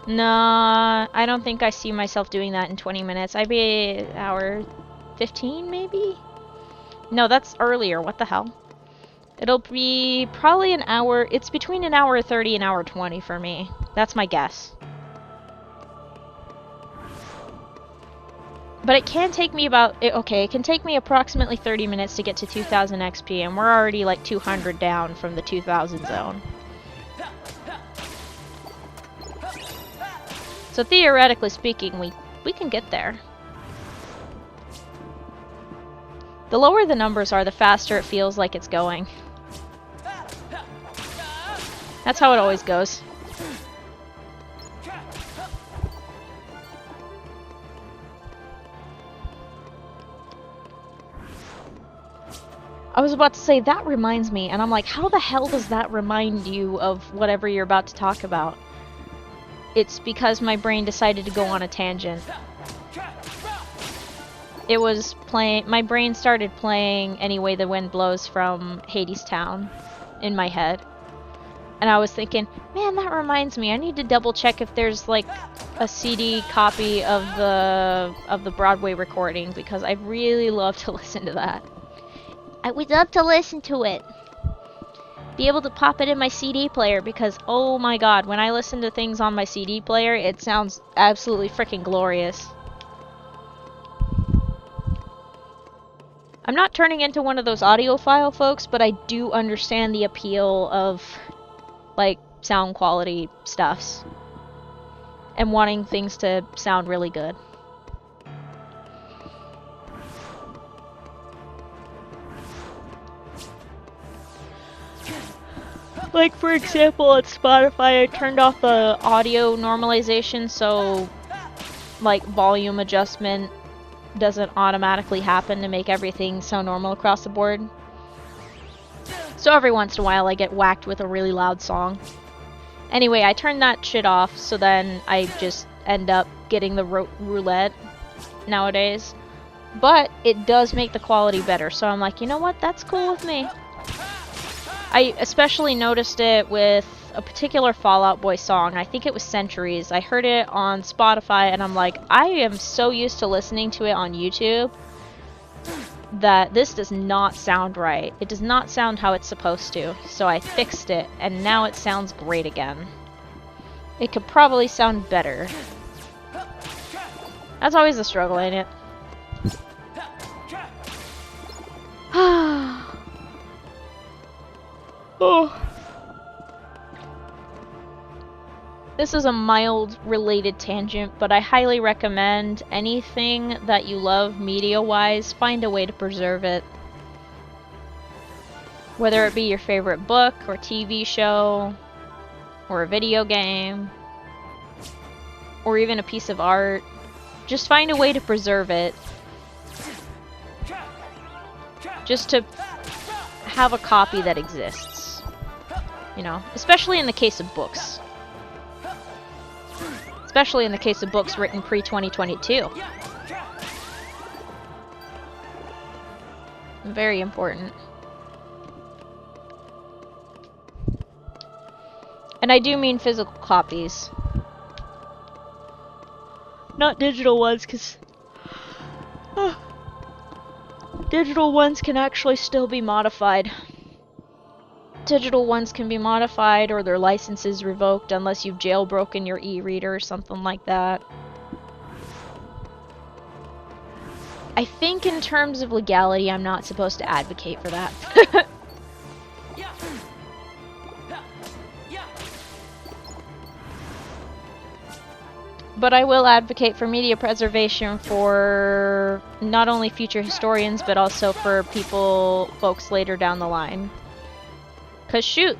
Nah, I don't think I see myself doing that in 20 minutes. I'd be an hour 15 maybe? No, that's earlier. What the hell? It'll be probably an hour. It's between an hour 30 and an hour 20 for me. That's my guess. But it can take me it can take me approximately 30 minutes to get to 2000 XP, and we're already like 200 down from the 2000 zone. So theoretically speaking, we can get there. The lower the numbers are, the faster it feels like it's going. That's how it always goes. I was about to say, that reminds me, and I'm like, how the hell does that remind you of whatever you're about to talk about? It's because my brain decided to go on a tangent. It was playing, my brain started playing Any Way the Wind Blows from Hadestown in my head. And I was thinking, man, that reminds me, I need to double check if there's like a CD copy of the Broadway recording, because I'd really love to listen to that. I would love to listen to it. Be able to pop it in my CD player, because oh my god, when I listen to things on my CD player, it sounds absolutely freaking glorious. I'm not turning into one of those audiophile folks, but I do understand the appeal of like sound quality stuffs and wanting things to sound really good. Like for example, on Spotify I turned off the audio normalization, so like volume adjustment doesn't automatically happen to make everything sound normal across the board. So every once in a while I get whacked with a really loud song. Anyway, I turned that shit off, so then I just end up getting the roulette nowadays. But it does make the quality better, so I'm like, you know what, that's cool with me. I especially noticed it with a particular Fall Out Boy song. I think it was Centuries. I heard it on Spotify and I'm like, I am so used to listening to it on YouTube that this does not sound right. It does not sound how it's supposed to. So I fixed it and now it sounds great again. It could probably sound better. That's always a struggle, ain't it? Oh. This is a mild related tangent, but I highly recommend anything that you love media-wise, find a way to preserve it. Whether it be your favorite book or TV show, or a video game, or even a piece of art, just find a way to preserve it. Just to have a copy that exists. You know, especially in the case of books. Especially in the case of books written pre-2022. Very important. And I do mean physical copies. Not digital ones, because digital ones can actually still be modified. Digital ones can be modified or their licenses revoked unless you've jailbroken your e-reader or something like that. I think in terms of legality, I'm not supposed to advocate for that. But I will advocate for media preservation for not only future historians, but also for folks later down the line. Because shoot,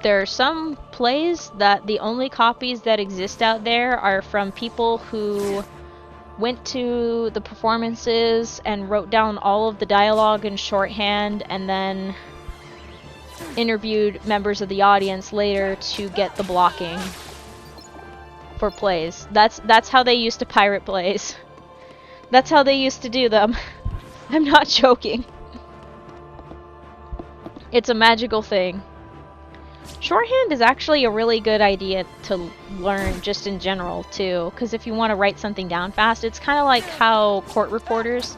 there are some plays that the only copies that exist out there are from people who went to the performances and wrote down all of the dialogue in shorthand and then interviewed members of the audience later to get the blocking for plays. That's how they used to pirate plays. That's how they used to do them. I'm not joking. It's a magical thing. Shorthand is actually a really good idea to learn just in general too, because if you want to write something down fast, it's kind of like how court reporters,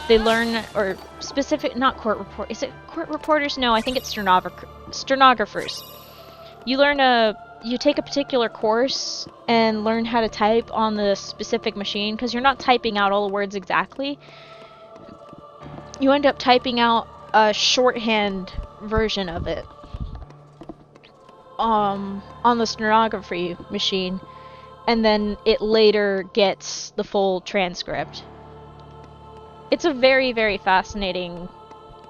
they learn, or specific, not court report, is it court reporters? No, I think it's stenographers. You take a particular course and learn how to type on the specific machine, because you're not typing out all the words exactly. You end up typing out a shorthand version of it on the stenography machine, and then it later gets the full transcript. It's a very, very fascinating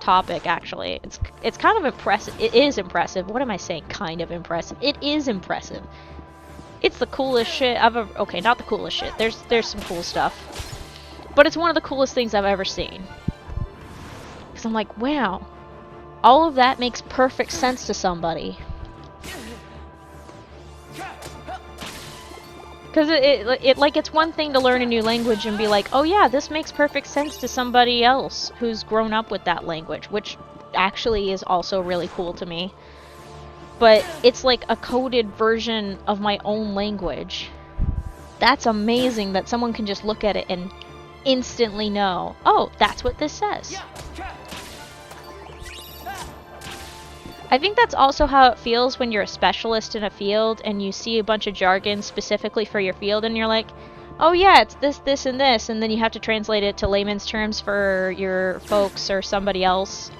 topic, actually. It's kind of impressive. It is impressive. What am I saying? Kind of impressive. It is impressive. It's the coolest shit I've ever... Okay, not the coolest shit. There's some cool stuff. But it's one of the coolest things I've ever seen. Because I'm like, wow. All of that makes perfect sense to somebody. Because it's one thing to learn a new language and be like, oh yeah, this makes perfect sense to somebody else who's grown up with that language, which actually is also really cool to me. But it's like a coded version of my own language. That's amazing that someone can just look at it and instantly know, oh, that's what this says. I think that's also how it feels when you're a specialist in a field and you see a bunch of jargon specifically for your field and you're like, oh yeah, it's this, this, and this, and then you have to translate it to layman's terms for your folks or somebody else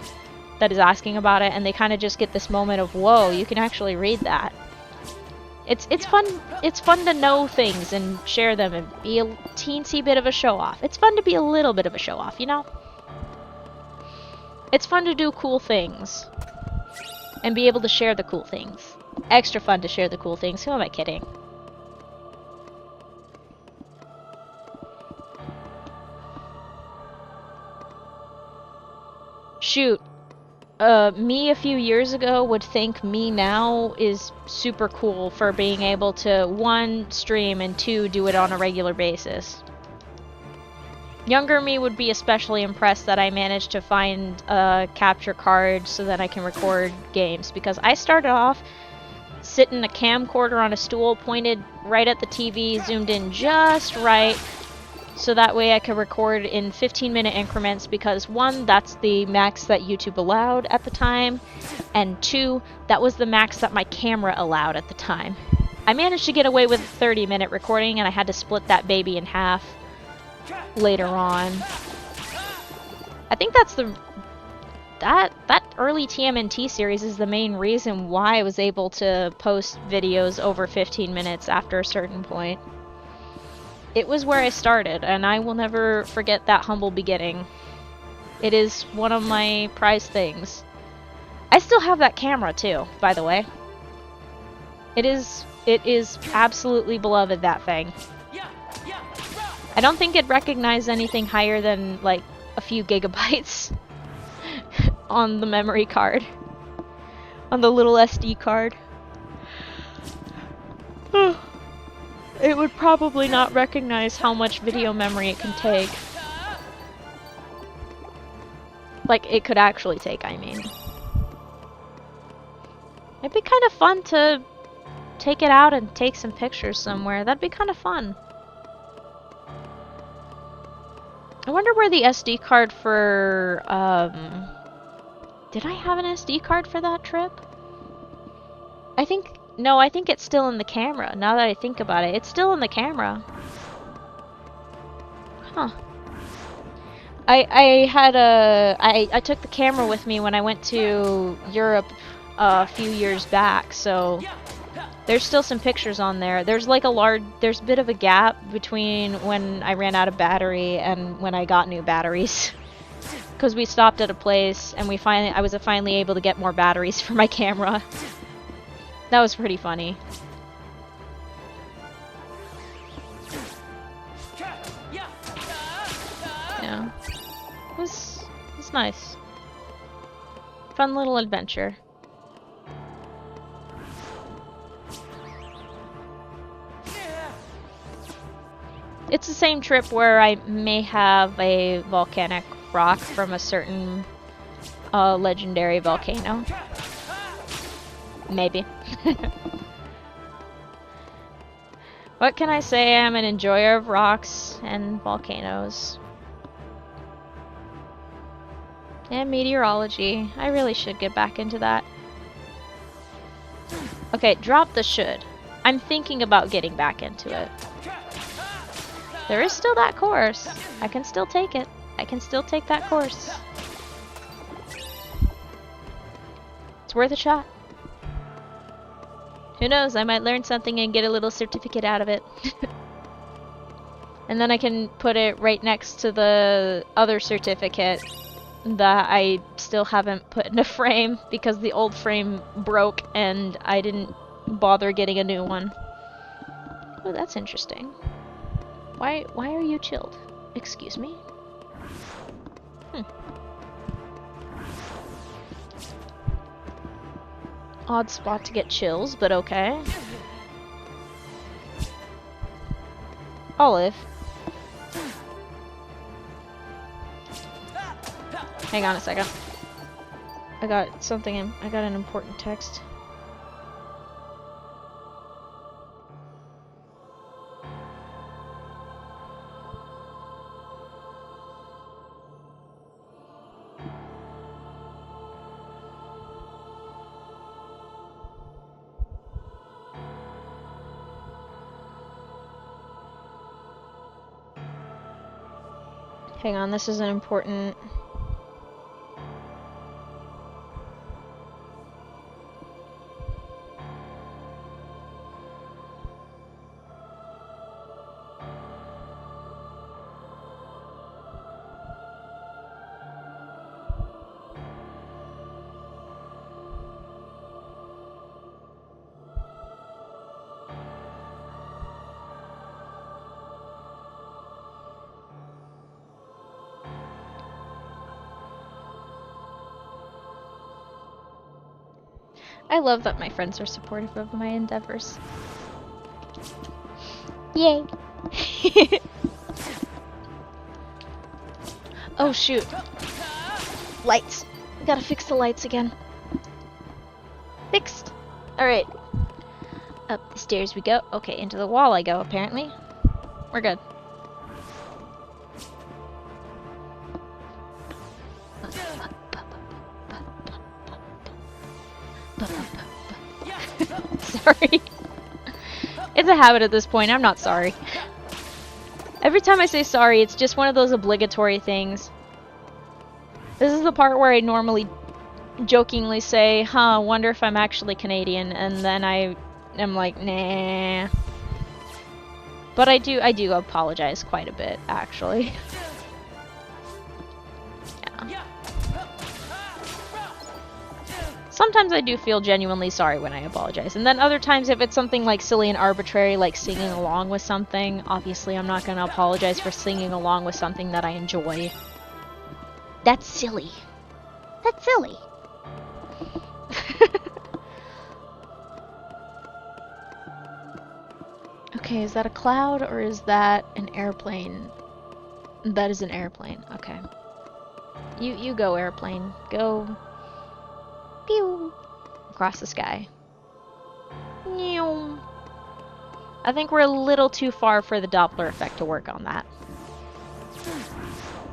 that is asking about it, and they kind of just get this moment of, whoa, you can actually read that. It's fun to know things and share them and be a teensy bit of a show-off. It's fun to be a little bit of a show-off, you know? It's fun to do cool things. And be able to share the cool things. Extra fun to share the cool things. Who am I kidding? Shoot. Me a few years ago would think me now is super cool for being able to, 1, stream, and 2, do it on a regular basis. Younger me would be especially impressed that I managed to find a capture card so that I can record games, because I started off sitting a camcorder on a stool pointed right at the TV, zoomed in just right, so that way I could record in 15-minute increments, because 1, that's the max that YouTube allowed at the time, and 2, that was the max that my camera allowed at the time. I managed to get away with a 30-minute recording, and I had to split that baby in half later on. I think that's that early TMNT series is the main reason why I was able to post videos over 15 minutes after a certain point. It was where I started, and I will never forget that humble beginning. It is one of my prized things. I still have that camera too, by the way. It is absolutely beloved, that thing. I don't think it recognized anything higher than like a few gigabytes on the memory card. On the little SD card. It would probably not recognize how much video memory it can take. Like, it could actually take, I mean. It'd be kind of fun to take it out and take some pictures somewhere. That'd be kind of fun. I wonder where the SD card for, did I have an SD card for that trip? I think it's still in the camera, now that I think about it. It's still in the camera. Huh. I took the camera with me when I went to Europe a few years back, so there's still some pictures on there. There's like there's a bit of a gap between when I ran out of battery and when I got new batteries. Because we stopped at a place and I was finally able to get more batteries for my camera. That was pretty funny. Yeah. It was nice. Fun little adventure. It's the same trip where I may have a volcanic rock from a certain legendary volcano. Maybe. What can I say? I'm an enjoyer of rocks and volcanoes. And meteorology. I really should get back into that. Okay, drop the should. I'm thinking about getting back into it. There is still that course. I can still take it. I can still take that course. It's worth a shot. Who knows, I might learn something and get a little certificate out of it. And then I can put it right next to the other certificate that I still haven't put in a frame because the old frame broke and I didn't bother getting a new one. Oh, that's interesting. Why are you chilled? Excuse me? Odd spot to get chills, but okay. Olive. Hang on a second. I got an important text. Hang on, this is an important... I love that my friends are supportive of my endeavors. Yay! Oh shoot. Lights. Gotta fix the lights again. Fixed. Alright. Up the stairs we go. Okay, into the wall I go, apparently. We're good. Sorry. It's a habit at this point. I'm not sorry. Every time I say sorry, it's just one of those obligatory things. This is the part where I normally jokingly say, huh, wonder if I'm actually Canadian, and then I am like, nah. But I do apologize quite a bit, actually. Yeah. Sometimes I do feel genuinely sorry when I apologize, and then other times if it's something like silly and arbitrary, like singing along with something, obviously I'm not gonna apologize for singing along with something that I enjoy. That's silly. That's silly. Okay, is that a cloud or is that an airplane? That is an airplane. Okay. You go, airplane. Go. Pew. Across the sky. Meow. I think we're a little too far for the Doppler effect to work on that.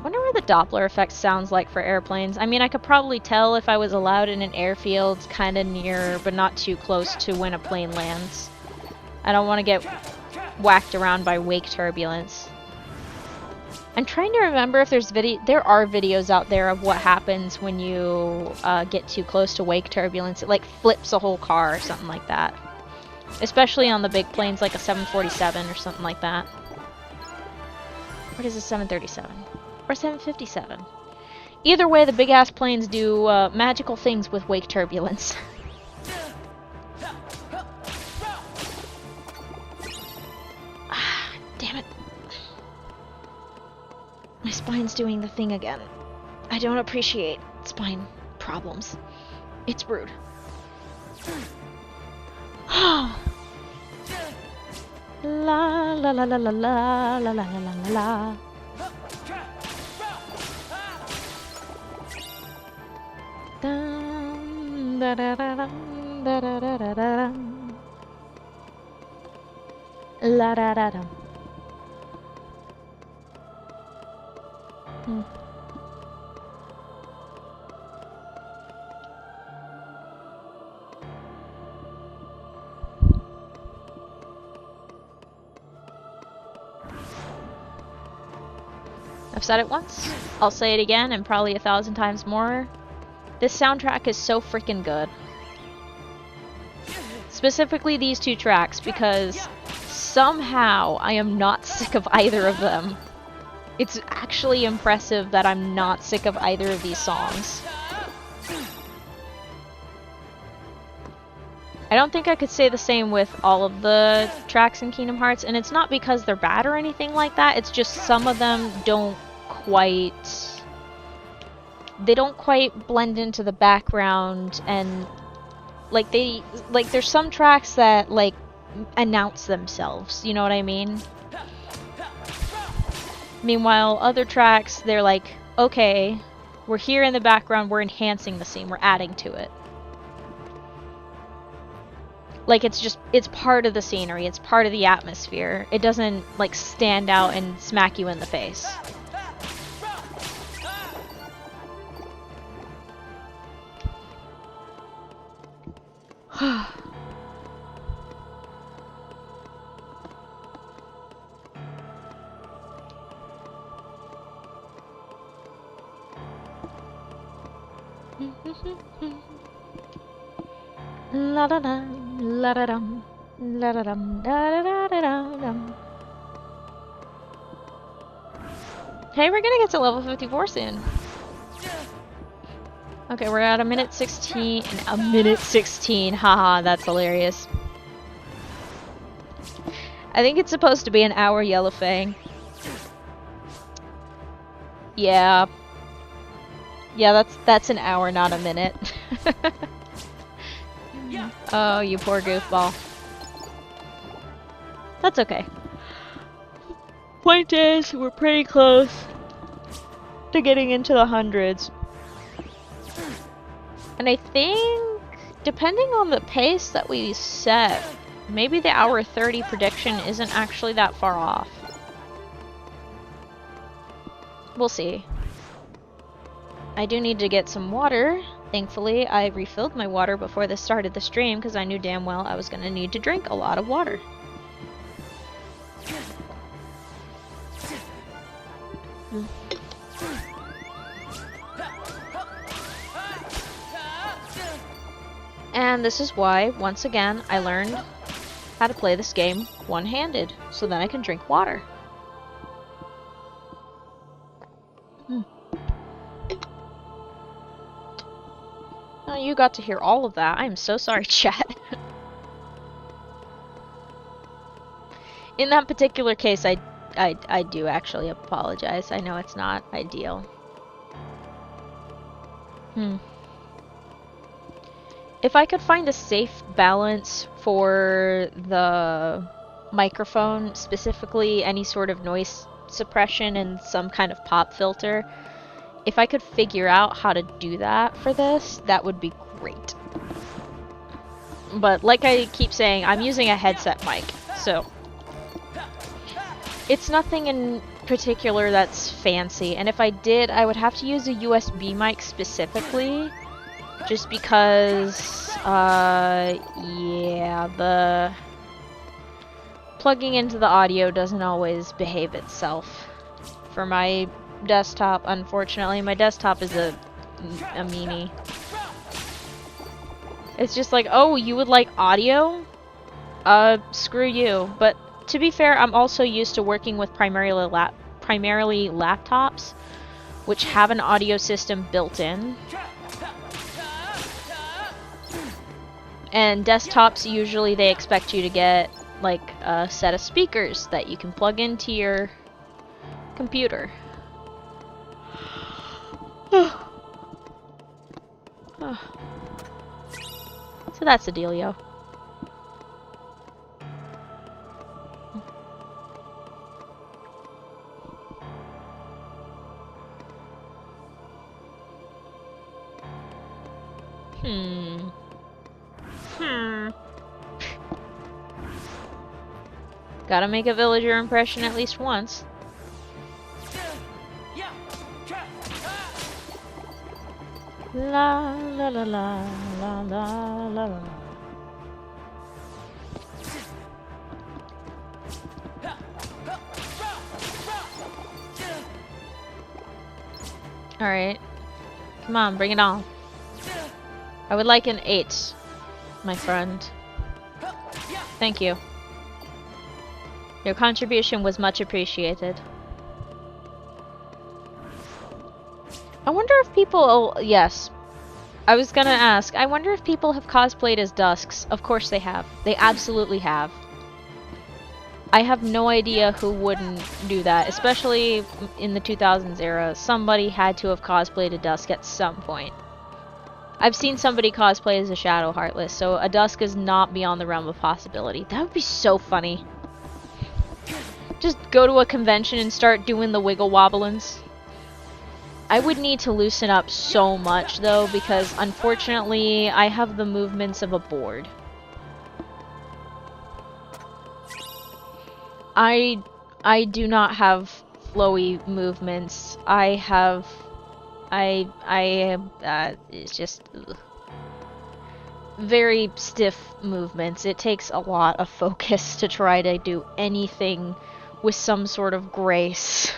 Wonder what the Doppler effect sounds like for airplanes. I mean, I could probably tell if I was allowed in an airfield kind of near, but not too close to when a plane lands. I don't want to get whacked around by wake turbulence. I'm trying to remember if there's there are videos out there of what happens when you get too close to wake turbulence. It like flips a whole car or something like that. Especially on the big planes like a 747 or something like that. What is a 737? Or 757? Either way, the big ass planes do magical things with wake turbulence. Damn it. My spine's doing the thing again. I don't appreciate spine problems. It's rude. La la la la la la la la la la la. Dum, da da da dum, da da da da da dum. La da da dum. I've said it once, I'll say it again, and probably 1,000 times more. This soundtrack is so freaking good. Specifically these two tracks, because somehow I am not sick of either of them. It's actually impressive that I'm not sick of either of these songs. I don't think I could say the same with all of the tracks in Kingdom Hearts, and it's not because they're bad or anything like that, it's just some of them don't quite blend into the background, and like there's some tracks that like announce themselves, you know what I mean? Meanwhile, other tracks, they're like, okay, we're here in the background, we're enhancing the scene, we're adding to it. Like, it's part of the scenery, it's part of the atmosphere. It doesn't, like, stand out and smack you in the face. La da da la da dum la da dum da da da da dum. Hey, we're gonna get to level 54 soon. Okay, we're at a minute 16 and a minute 16. Haha, that's hilarious. I think it's supposed to be an hour, Yellow Fang. Yeah. Yeah, that's an hour, not a minute. Oh, you poor goofball. That's okay. Point is, we're pretty close. to getting into the hundreds. And I think, depending on the pace that we set, maybe the hour 30 prediction isn't actually that far off. We'll see. I do need to get some water. Thankfully, I refilled my water before this started the stream because I knew damn well I was going to need to drink a lot of water. And this is why, once again, I learned how to play this game one-handed, so then I can drink water. Oh, you got to hear all of that. I'm so sorry, chat. In that particular case, I do actually apologize. I know it's not ideal. If I could find a safe balance for the microphone, specifically any sort of noise suppression and some kind of pop filter, if I could figure out how to do that for this, that would be great. But like I keep saying, I'm using a headset mic, so it's nothing in particular that's fancy. And if I did, I would have to use a USB mic specifically, just because, yeah, the plugging into the audio doesn't always behave itself. For my desktop, unfortunately, my desktop is a meanie. It's just like, oh, you would like audio? Screw you. But to be fair, I'm also used to working with primarily laptops, which have an audio system built in. And desktops, usually they expect you to get like a set of speakers that you can plug into your computer. So that's the dealio. Gotta make a villager impression at least once. La la la la la la la la. Alright. Come on, bring it on. I would like an 8, my friend. Thank you. Your contribution was much appreciated. I wonder if people... Oh, yes. I was gonna ask. I wonder if people have cosplayed as Dusks. Of course they have. They absolutely have. I have no idea who wouldn't do that, especially in the 2000s era. Somebody had to have cosplayed a Dusk at some point. I've seen somebody cosplay as a Shadow Heartless, so a Dusk is not beyond the realm of possibility. That would be so funny. Just go to a convention and start doing the wiggle wobblins. I would need to loosen up so much though, because unfortunately I have the movements of a board. I do not have flowy movements. It's just very stiff movements. It takes a lot of focus to try to do anything with some sort of grace.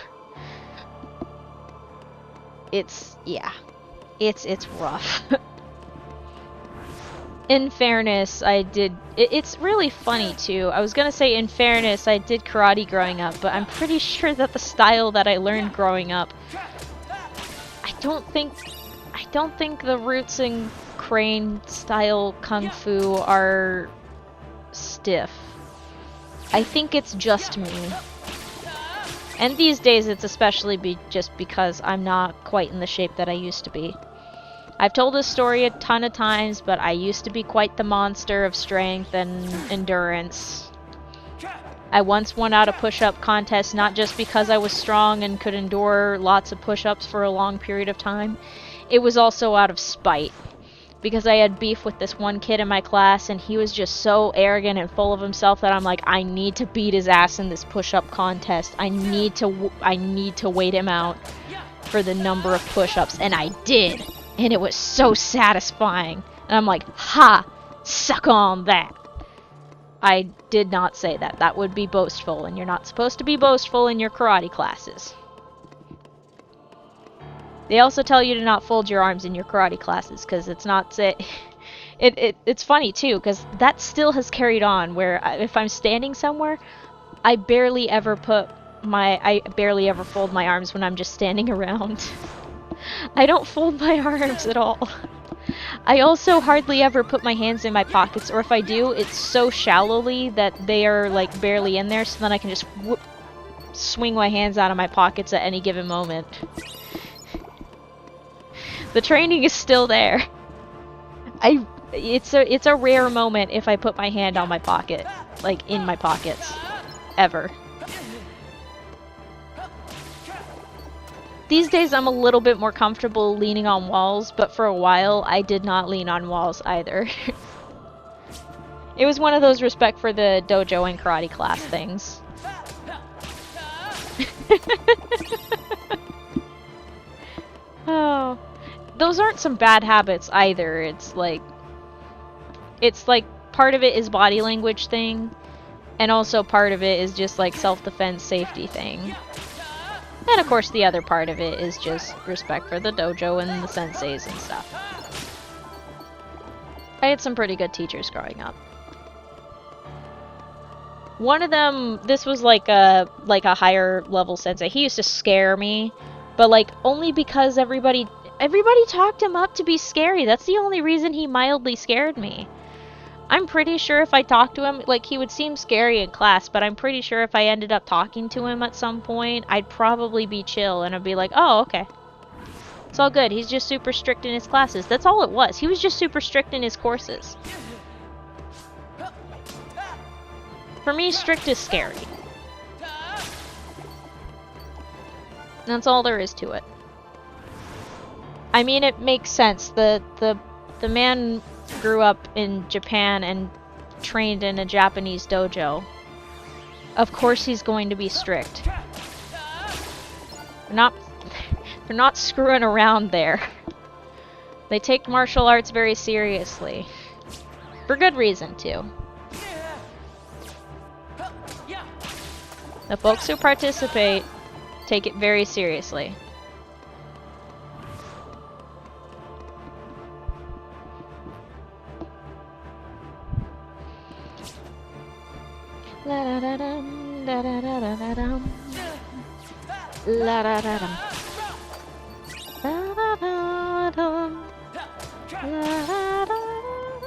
It's rough. In fairness, I did... It's really funny, too. I was gonna say, in fairness, I did karate growing up, but I'm pretty sure that the style that I learned growing up... I don't think the roots in crane-style kung fu are stiff. I think it's just me. And these days, it's especially just because I'm not quite in the shape that I used to be. I've told this story a ton of times, but I used to be quite the monster of strength and endurance. I once won out a push-up contest not just because I was strong and could endure lots of push-ups for a long period of time. It was also out of spite. Because I had beef with this one kid in my class, and he was just so arrogant and full of himself that I'm like, I need to beat his ass in this push-up contest. I need to wait him out for the number of push-ups, and I did. And it was so satisfying. And I'm like, ha! Suck on that! I did not say that. That would be boastful, and you're not supposed to be boastful in your karate classes. They also tell you to not fold your arms in your karate classes, because it's not it's funny too, because that still has carried on, where if I'm standing somewhere, I barely ever fold my arms when I'm just standing around. I don't fold my arms at all. I also hardly ever put my hands in my pockets, or if I do, it's so shallowly that they are like barely in there, so then I can just swing my hands out of my pockets at any given moment. The training is still there. It's a rare moment if I put my hand on my pocket, like in my pockets, ever. These days I'm a little bit more comfortable leaning on walls, but for a while I did not lean on walls either. It was one of those respect for the dojo and karate class things. Oh. Those aren't some bad habits either. It's like part of it is body language thing, and also part of it is just like self-defense safety thing. And of course the other part of it is just respect for the dojo and the senseis and stuff. I had some pretty good teachers growing up. One of them, this was like a higher level sensei. He used to scare me, but like only because everybody talked him up to be scary. That's the only reason he mildly scared me. I'm pretty sure if I talked to him, like, he would seem scary in class, but I'm pretty sure if I ended up talking to him at some point, I'd probably be chill, and I'd be like, oh, okay. It's all good. He's just super strict in his classes. That's all it was. He was just super strict in his courses. For me, strict is scary. That's all there is to it. I mean, it makes sense. The man grew up in Japan and trained in a Japanese dojo. Of course he's going to be strict. They're not screwing around there. They take martial arts very seriously. For good reason, too. The folks who participate take it very seriously. La da da dum, da da da da da dum. La da da dum. La da da dum. La da da dum.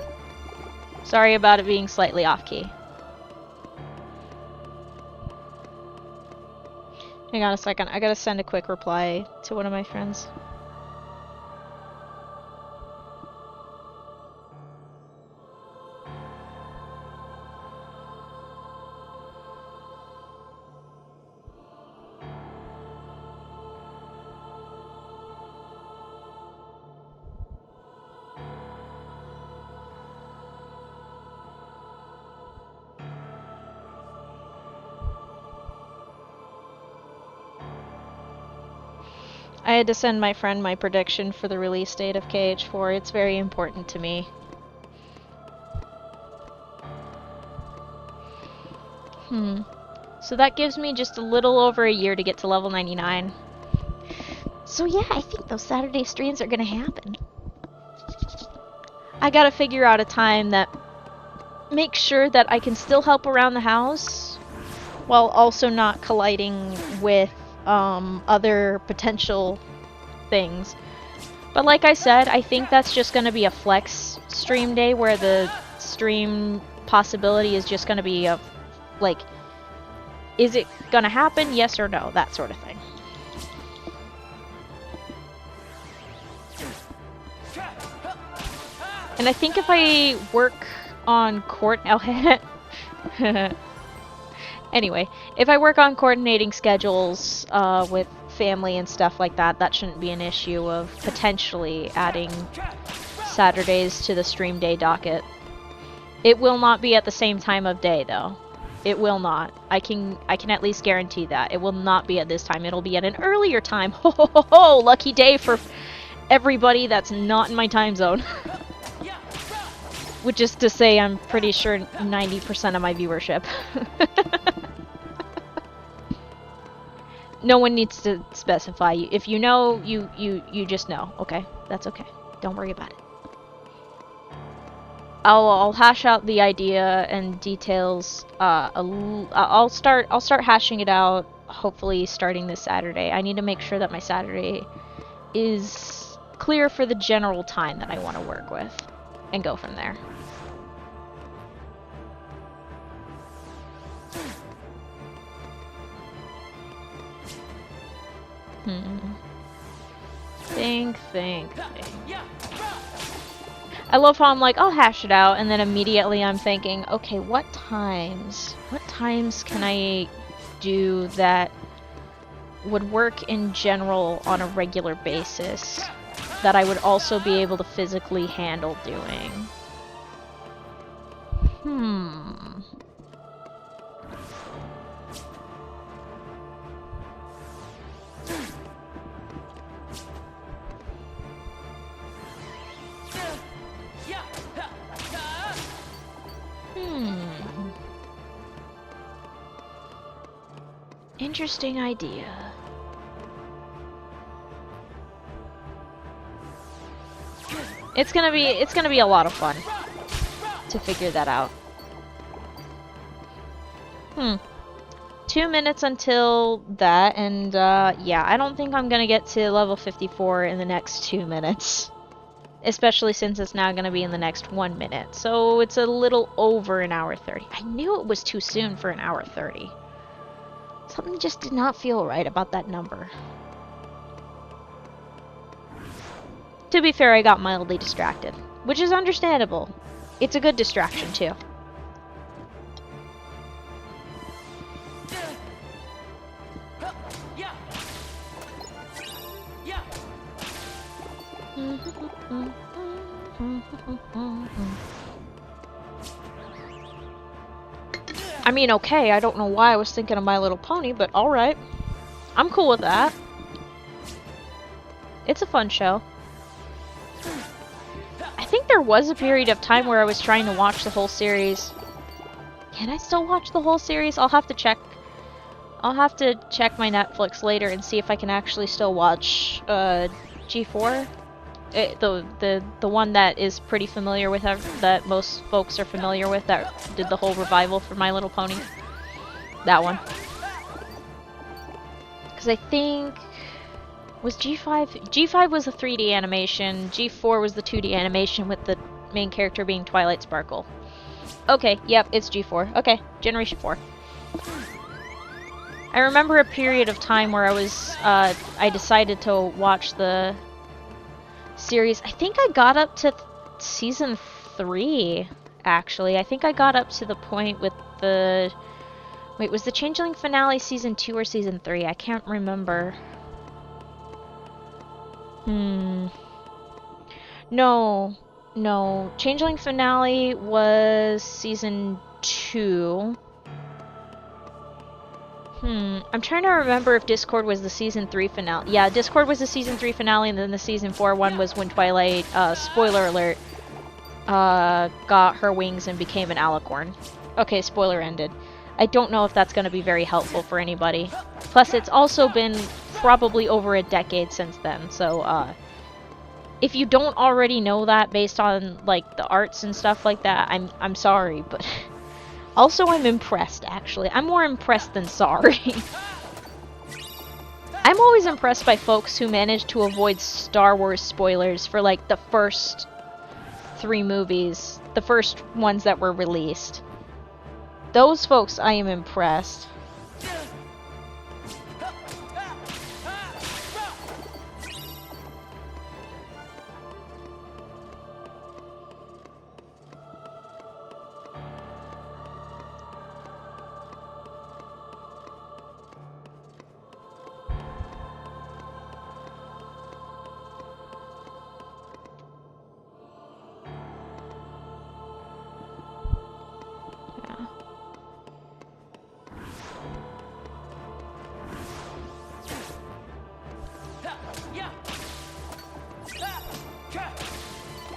Sorry about it being slightly off key. Hang on a second, I gotta send a quick reply to one of my friends. I had to send my friend my prediction for the release date of KH4. It's very important to me. So that gives me just a little over a year to get to level 99. So yeah, I think those Saturday streams are gonna happen. I gotta figure out a time that makes sure that I can still help around the house while also not colliding with other potential things. But like I said, I think that's just going to be a flex stream day where the stream possibility is just going to be like, is it going to happen? Yes or no? That sort of thing. And I think if I work on court... Anyway, if I work on coordinating schedules with family and stuff like that, that shouldn't be an issue of potentially adding Saturdays to the stream day docket. It will not be at the same time of day, though. It will not. I can at least guarantee that. It will not be at this time. It'll be at an earlier time. Ho ho ho ho! Lucky day for everybody that's not in my time zone. Which is to say, I'm pretty sure 90% of my viewership. No one needs to specify. If you know, you just know. Okay, that's okay. Don't worry about it. I'll hash out the idea and details. I'll start hashing it out. Hopefully, starting this Saturday. I need to make sure that my Saturday is clear for the general time that I want to work with, and go from there. Think. I love how I'm like, I'll hash it out, and then immediately I'm thinking, okay, what times can I do that would work in general on a regular basis that I would also be able to physically handle doing? Interesting idea. It's gonna be a lot of fun to figure that out. 2 minutes until that, and yeah, I don't think I'm gonna get to level 54 in the next 2 minutes. Especially since it's now gonna be in the next 1 minute. So it's a little over an hour 30. I knew it was too soon for an hour 30. Something just did not feel right about that number. To be fair, I got mildly distracted, which is understandable. It's a good distraction, too. I mean, okay, I don't know why I was thinking of My Little Pony, but alright. I'm cool with that. It's a fun show. I think there was a period of time where I was trying to watch the whole series. Can I still watch the whole series? I'll have to check. I'll have to check my Netflix later and see if I can actually still watch G4. The one that is pretty familiar with, that most folks are familiar with, that did the whole revival for My Little Pony. That one. Because I think... Was G5... G5 was the 3D animation, G4 was the 2D animation with the main character being Twilight Sparkle. Okay, yep, it's G4. Okay, Generation 4. I remember a period of time where I was, I decided to watch the series. I think I got up to season 3, actually. I think I got up to the point with the... Wait, was the Changeling finale season 2 or season 3? I can't remember. No. Changeling finale was season 2. I'm trying to remember if Discord was the season 3 finale. Yeah, Discord was the season 3 finale, and then the season 4 one was when Twilight, spoiler alert, got her wings and became an alicorn. Okay, spoiler ended. I don't know if that's going to be very helpful for anybody. Plus, it's also been probably over a decade since then, so, if you don't already know that based on, like, the arts and stuff like that, I'm sorry, but... Also, I'm impressed, actually. I'm more impressed than sorry. I'm always impressed by folks who manage to avoid Star Wars spoilers for, like, the first 3 movies. The first ones that were released. Those folks, I am impressed.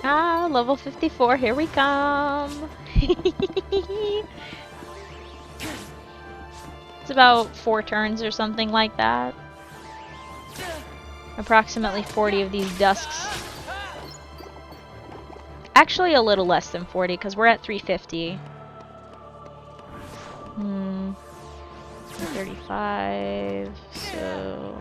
Ah, level 54, here we come. It's about 4 turns or something like that. Approximately 40 of these dusks. Actually a little less than 40, because we're at 350. 35, so...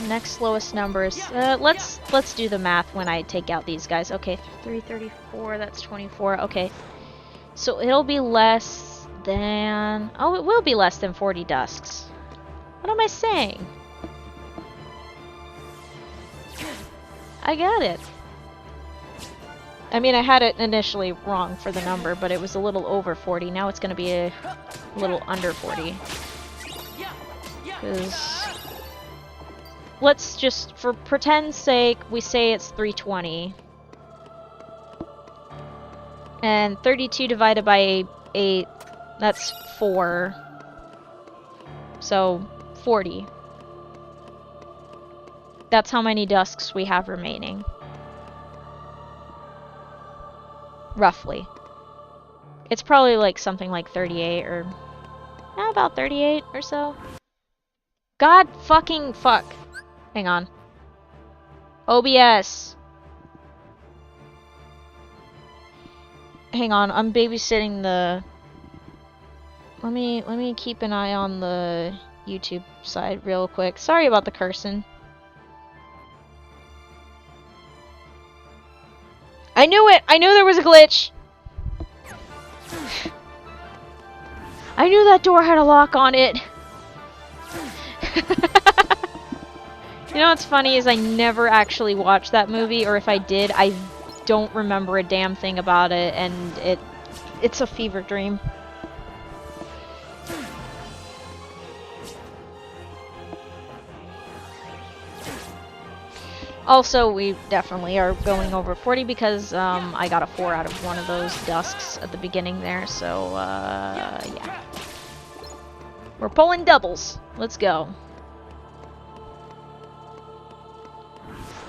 Next slowest numbers. Let's do the math when I take out these guys. Okay, 334, that's 24. Okay. So it'll be less than... Oh, it will be less than 40 dusks. What am I saying? I got it. I mean, I had it initially wrong for the number, but it was a little over 40. Now it's going to be a little under 40. Because... Let's just, for pretend's sake, we say it's 320. And 32 divided by 8, that's 4. So, 40. That's how many dusks we have remaining. Roughly. It's probably like something like 38 or... about 38 or so. God fucking fuck. Hang on. OBS. Hang on, I'm babysitting the... Let me keep an eye on the YouTube side real quick. Sorry about the cursing. I knew it! I knew there was a glitch! I knew that door had a lock on it! You know what's funny is I never actually watched that movie, or if I did, I don't remember a damn thing about it, and it's a fever dream. Also, we definitely are going over 40 because I got a 4 out of one of those dusks at the beginning there, so yeah. We're pulling doubles. Let's go.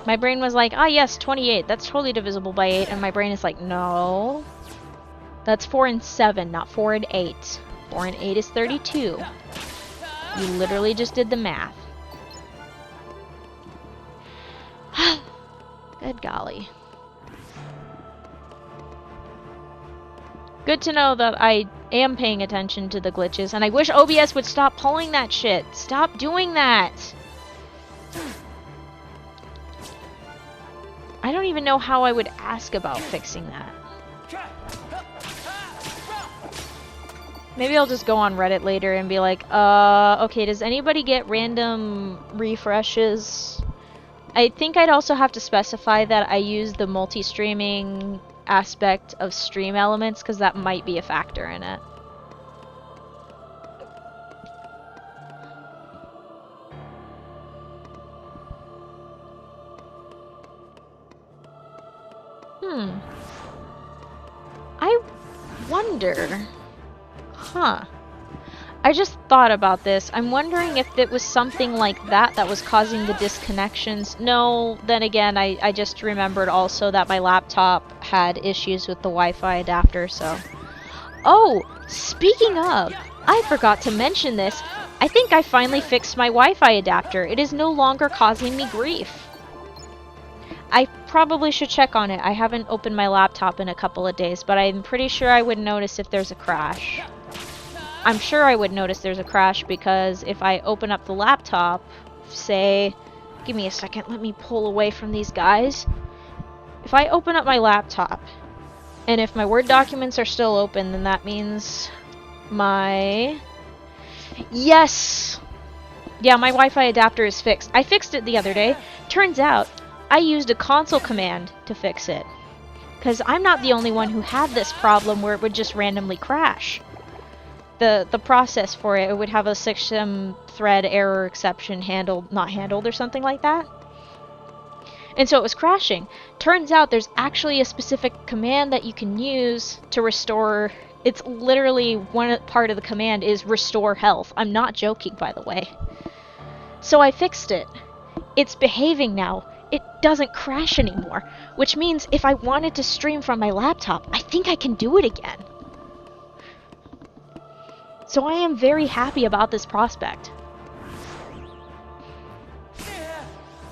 My brain was like, ah yes, 28, that's totally divisible by 8, and my brain is like, no. That's 4 and 7, not 4 and 8. 4 and 8 is 32. You literally just did the math. Good golly. Good to know that I am paying attention to the glitches, and I wish OBS would stop pulling that shit. Stop doing that! I don't even know how I would ask about fixing that. Maybe I'll just go on Reddit later and be like, okay, does anybody get random refreshes? I think I'd also have to specify that I use the multi-streaming aspect of Stream Elements, because that might be a factor in it. I wonder... Huh. I just thought about this. I'm wondering if it was something like that that was causing the disconnections. No, then again, I just remembered also that my laptop had issues with the Wi-Fi adapter, so... Oh! Speaking of, I forgot to mention this. I think I finally fixed my Wi-Fi adapter. It is no longer causing me grief. I probably should check on it. I haven't opened my laptop in a couple of days, but I'm pretty sure I would notice if there's a crash. I'm sure I would notice there's a crash because if I open up the laptop, say, give me a second, let me pull away from these guys. If I open up my laptop, and if my Word documents are still open, then that means my... Yes! Yeah, my Wi-Fi adapter is fixed. I fixed it the other day. Turns out, I used a console command to fix it. Because I'm not the only one who had this problem where it would just randomly crash. The process for it would have a system thread error exception not handled or something like that. And so it was crashing. Turns out there's actually a specific command that you can use to restore. It's literally one part of the command is restore health. I'm not joking, by the way. So I fixed it. It's behaving now. it doesn't crash anymore, which means if I wanted to stream from my laptop, I think I can do it again. So I am very happy about this prospect.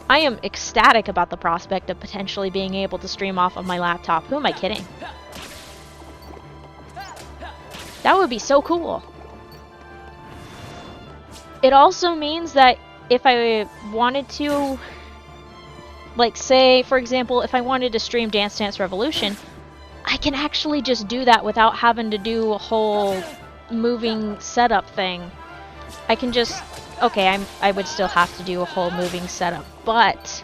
I am ecstatic about the prospect of potentially being able to stream off of my laptop. Who am I kidding? That would be so cool. It also means that if I wanted to, like say, for example, if I wanted to stream Dance Dance Revolution, I can actually just do that without having to do a whole moving setup thing. I can just, okay, I would still have to do a whole moving setup, but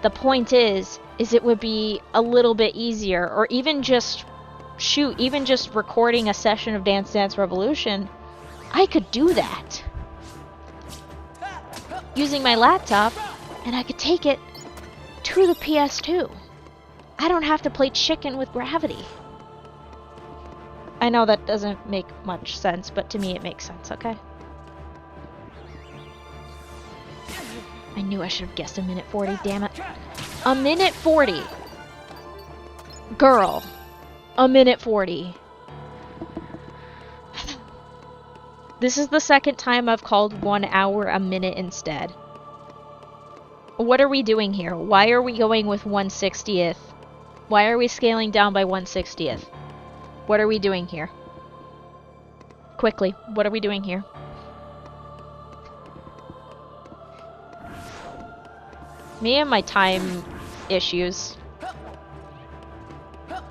the point is it would be a little bit easier, or even just, shoot, even just recording a session of Dance Dance Revolution, I could do that using my laptop, and I could take it to the PS2. I don't have to play chicken with gravity. I know that doesn't make much sense, but to me it makes sense, okay? I knew I should have guessed a minute 40, damn it. A minute 40! Girl. A minute 40. This is the second time I've called 1 hour a minute instead. What are we doing here? Why are we going with 1/60th? Why are we scaling down by 1/60th? What are we doing here? Quickly, what are we doing here? Me and my time issues.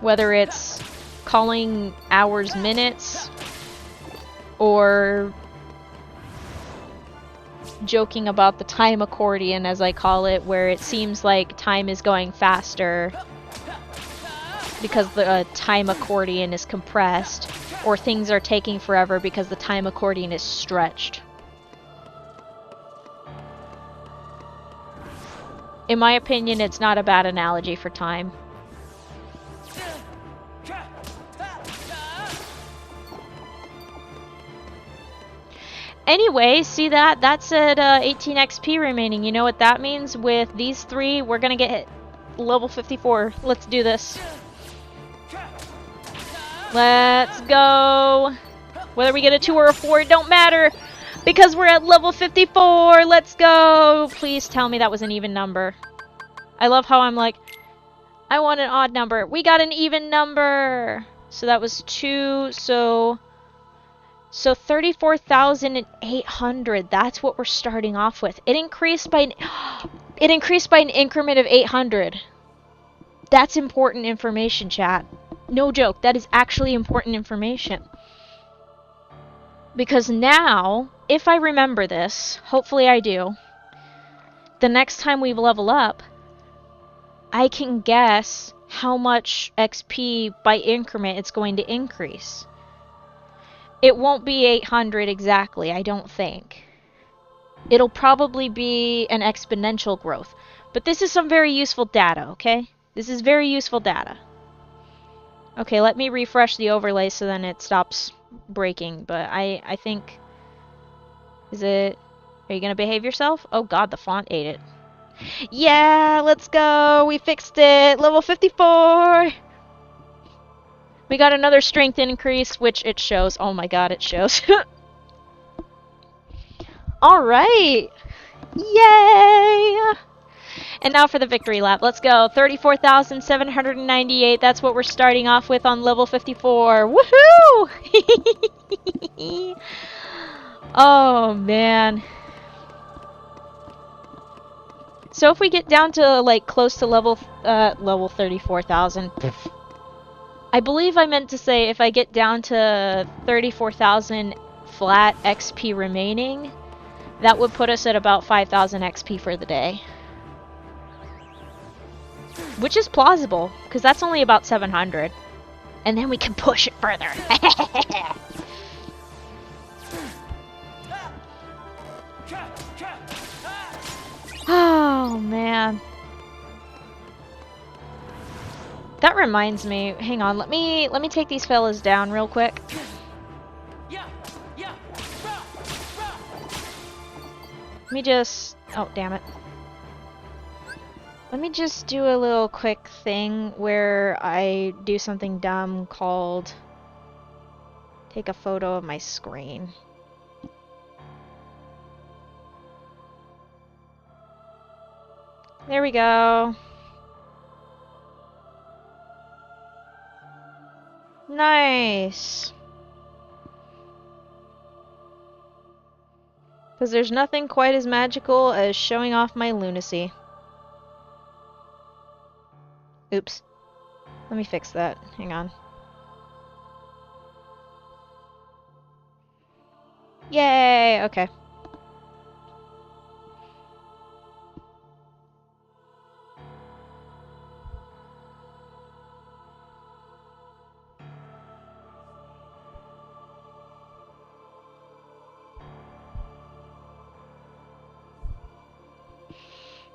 Whether it's calling hours minutes, or joking about the time accordion, as I call it, where it seems like time is going faster because the time accordion is compressed, or things are taking forever because the time accordion is stretched. In my opinion, it's not a bad analogy for time. Anyway, see that? That's at 18 XP remaining. You know what that means? With these three, we're gonna get level 54. Let's do this. Let's go. Whether we get a 2 or a 4, it don't matter, because we're at level 54. Let's go. Please tell me that was an even number. I love how I'm like, I want an odd number. We got an even number. So that was 2, so 34,800. That's what we're starting off with. It increased by an increment of 800. That's important information, chat. No joke, that is actually important information. Because now, if I remember this, hopefully I do, the next time we level up, I can guess how much XP by increment it's going to increase. It won't be 800 exactly, I don't think. It'll probably be an exponential growth. But this is some very useful data, okay? This is very useful data. Okay, let me refresh the overlay so then it stops breaking. But I think... Is it... Are you gonna behave yourself? Oh god, the font ate it. Yeah, let's go! We fixed it! Level 54! We got another strength increase, which it shows. Oh my god, it shows. Alright! Yay! And now for the victory lap. Let's go. 34,798. That's what we're starting off with on level 54. Woohoo! Oh, man. So if we get down to, like, close to level 34,000... I believe I meant to say if I get down to 34,000 flat XP remaining, that would put us at about 5,000 XP for the day. Which is plausible, because that's only about 700. And then we can push it further. Oh, man. That reminds me, hang on, let me take these fellas down real quick. Let me just, oh damn it. Let me just do a little quick thing where I do something dumb called take a photo of my screen. There we go. Nice. Because there's nothing quite as magical as showing off my lunacy. Oops. Let me fix that. Hang on. Yay! Okay.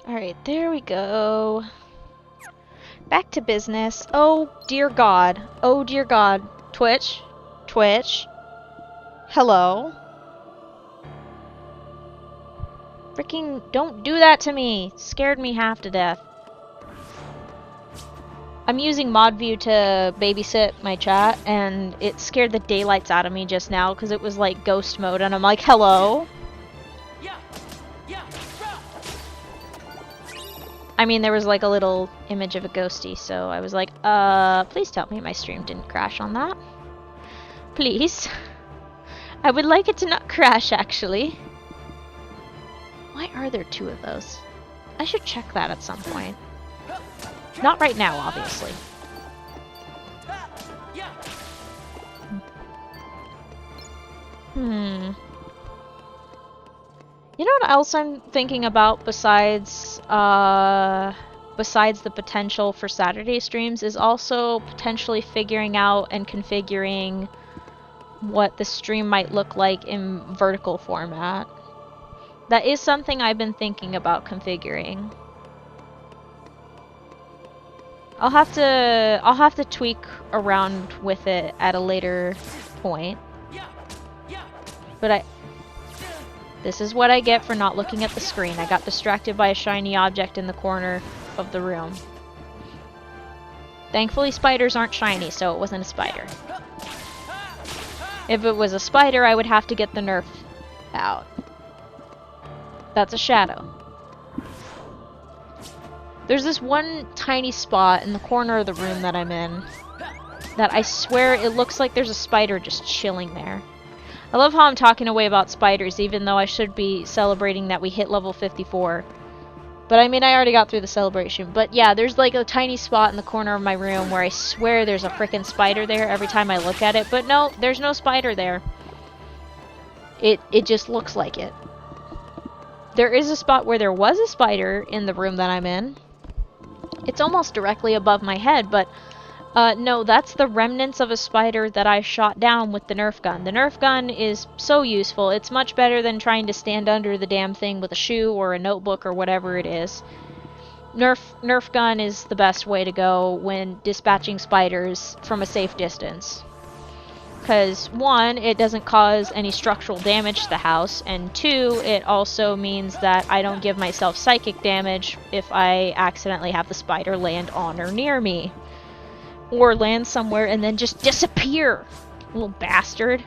Alright, there we go. Back to business. Oh dear God. Oh dear God. Twitch. Twitch. Hello. Freaking don't do that to me. Scared me half to death. I'm using ModView to babysit my chat, and it scared the daylights out of me just now because it was like ghost mode, and I'm like, hello? I mean, there was like a little image of a ghosty, so I was like, please tell me my stream didn't crash on that. Please. I would like it to not crash, actually. Why are there two of those? I should check that at some point. Not right now, obviously. You know what else I'm thinking about besides the potential for Saturday streams is also potentially figuring out and configuring what the stream might look like in vertical format. That is something I've been thinking about configuring. I'll have to tweak around with it at a later point. But this is what I get for not looking at the screen. I got distracted by a shiny object in the corner of the room. Thankfully, spiders aren't shiny, so it wasn't a spider. If it was a spider, I would have to get the Nerf out. That's a shadow. There's this one tiny spot in the corner of the room that I'm in that I swear it looks like there's a spider just chilling there. I love how I'm talking away about spiders, even though I should be celebrating that we hit level 54. But I mean, I already got through the celebration. But yeah, there's like a tiny spot in the corner of my room where I swear there's a frickin' spider there every time I look at it. But no, there's no spider there. It just looks like it. There is a spot where there was a spider in the room that I'm in. It's almost directly above my head, but no, that's the remnants of a spider that I shot down with the Nerf gun. The Nerf gun is so useful. It's much better than trying to stand under the damn thing with a shoe or a notebook or whatever it is. Nerf gun is the best way to go when dispatching spiders from a safe distance. Because, one, it doesn't cause any structural damage to the house, and two, it also means that I don't give myself psychic damage if I accidentally have the spider land on or near me. Or land somewhere and then just disappear. Little bastard.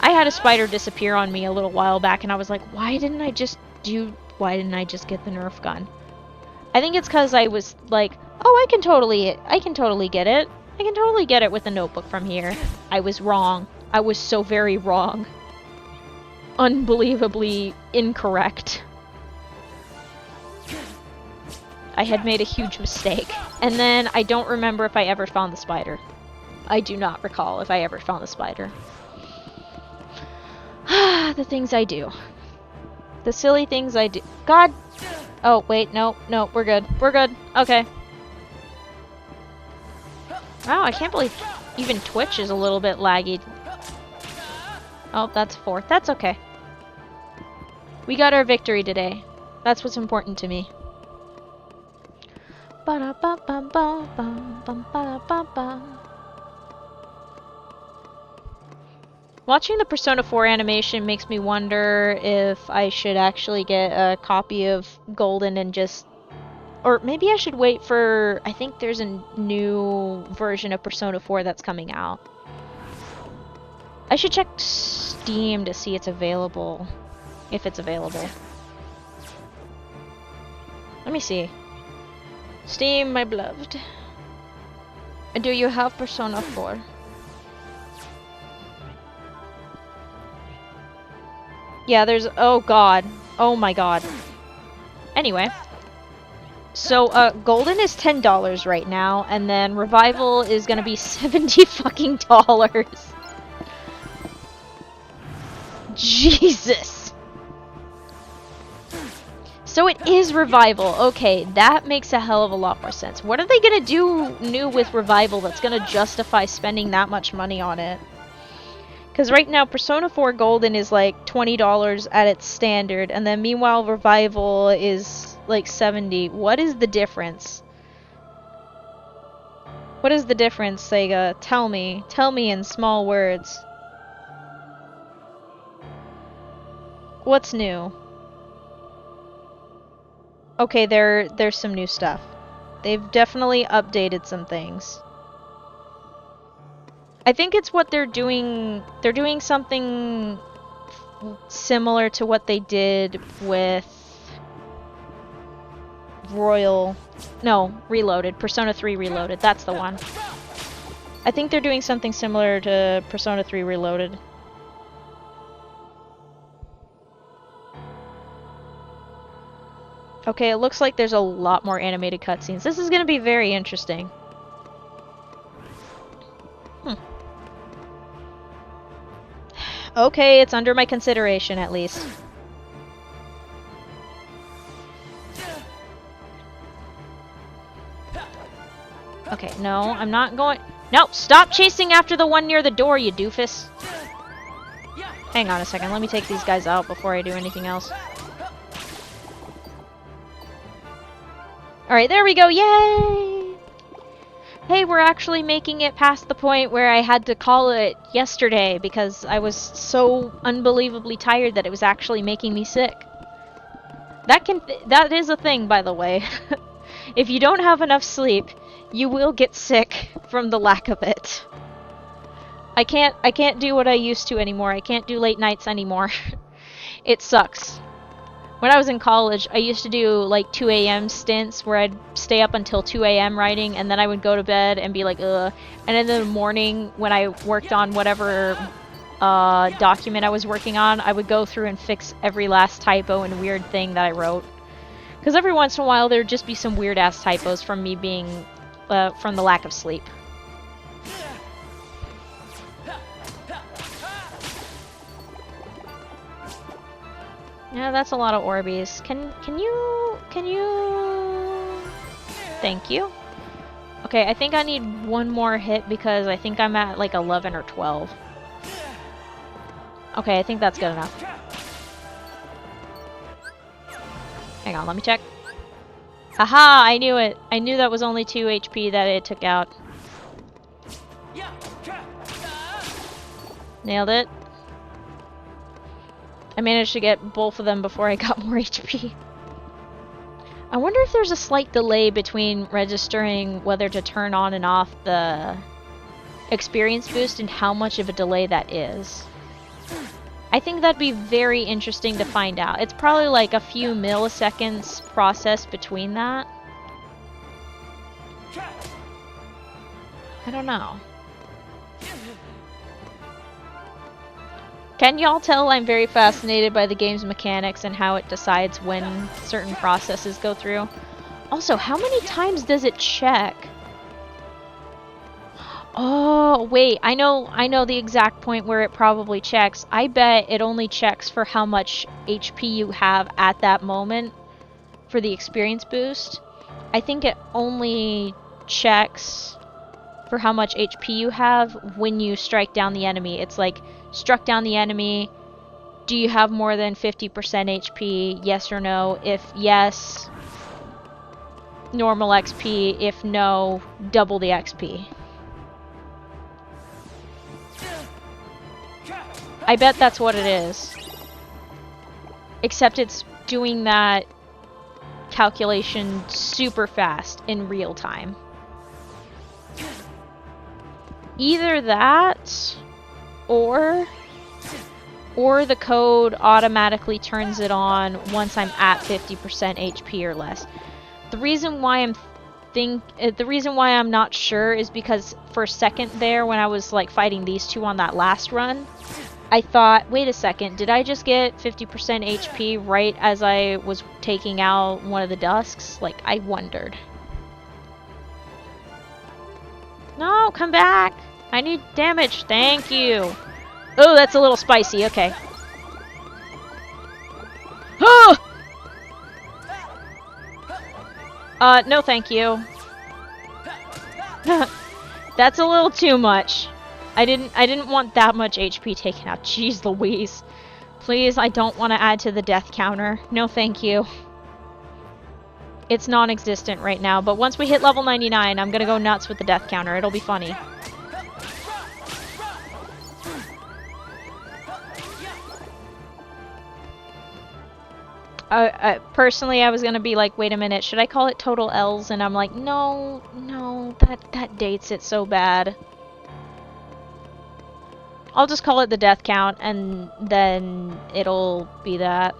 I had a spider disappear on me a little while back and I was like, why didn't I just get the Nerf gun? I think it's because I was like, oh, I can totally get it. I can totally get it with the notebook from here. I was wrong. I was so very wrong. Unbelievably incorrect. I had made a huge mistake. And then I don't remember if I ever found the spider. I do not recall if I ever found the spider. The things I do. The silly things I do. God! Oh, wait, no, we're good. We're good. Okay. Wow, I can't believe even Twitch is a little bit laggy. Oh, that's 4th. That's okay. We got our victory today. That's what's important to me. Watching the Persona 4 animation makes me wonder if I should actually get a copy of Golden and just... Or maybe I should wait for... I think there's a new version of Persona 4 that's coming out. I should check Steam to see it's available. If it's available. Let me see. Steam, my beloved. Do you have Persona 4? Yeah, there's... Oh god. Oh my god. Anyway. So, Golden is $10 right now, and then Revival is gonna be $70 fucking dollars. Jesus! So it is Revival. Okay, that makes a hell of a lot more sense. What are they gonna do new with Revival that's gonna justify spending that much money on it? Because right now, Persona 4 Golden is like $20 at its standard, and then meanwhile, Revival is like $70. What is the difference? What is the difference, Sega? Tell me. Tell me in small words. What's new? Okay, there's some new stuff. They've definitely updated some things. I think it's what they're doing. They're doing something similar to what they did with Reloaded. Persona 3 Reloaded. That's the one. I think they're doing something similar to Persona 3 Reloaded. Okay, it looks like there's a lot more animated cutscenes. This is gonna be very interesting. Okay, it's under my consideration, at least. Okay, no, I'm not going... No, stop chasing after the one near the door, you doofus. Hang on a second, let me take these guys out before I do anything else. Alright, there we go, yay! Hey, we're actually making it past the point where I had to call it yesterday because I was so unbelievably tired that it was actually making me sick. That is a thing, by the way. If you don't have enough sleep, you will get sick from the lack of it. I can't do what I used to anymore. I can't do late nights anymore. It sucks. When I was in college, I used to do like 2 a.m. stints where I'd stay up until 2 a.m. writing, and then I would go to bed and be like, ugh. And in the morning, when I worked on whatever document I was working on, I would go through and fix every last typo and weird thing that I wrote. Because every once in a while, there'd just be some weird-ass typos from me being, from the lack of sleep. Yeah, that's a lot of Orbeez. Can you... Thank you. Okay, I think I need one more hit because I think I'm at like 11 or 12. Okay, I think that's good enough. Hang on, let me check. Haha, I knew it. I knew that was only 2 HP that it took out. Nailed it. I managed to get both of them before I got more HP. I wonder if there's a slight delay between registering whether to turn on and off the experience boost and how much of a delay that is. I think that'd be very interesting to find out. It's probably like a few milliseconds process between that. I don't know. Can y'all tell I'm very fascinated by the game's mechanics and how it decides when certain processes go through? Also, how many times does it check? Oh, wait, I know the exact point where it probably checks. I bet it only checks for how much HP you have at that moment for the experience boost. I think it only checks for how much HP you have when you strike down the enemy. It's like, struck down the enemy, do you have more than 50% HP? Yes or no? If yes, normal XP. If no, double the XP. I bet that's what it is. Except it's doing that calculation super fast in real time. Either that, or the code automatically turns it on once I'm at 50% HP or less. The reason why I'm not sure is because for a second there, when I was like fighting these two on that last run, I thought, wait a second, did I just get 50% HP right as I was taking out one of the Dusks? Like, I wondered. No, come back! I need damage, thank you! Oh, that's a little spicy, okay. Oh! No thank you. That's a little too much. I didn't want that much HP taken out. Jeez Louise. Please, I don't want to add to the death counter. No thank you. It's non-existent right now, but once we hit level 99, I'm gonna go nuts with the death counter. It'll be funny. Personally, I was gonna be like, wait a minute, should I call it total L's? And I'm like, no, that dates it so bad. I'll just call it the death count, and then it'll be that.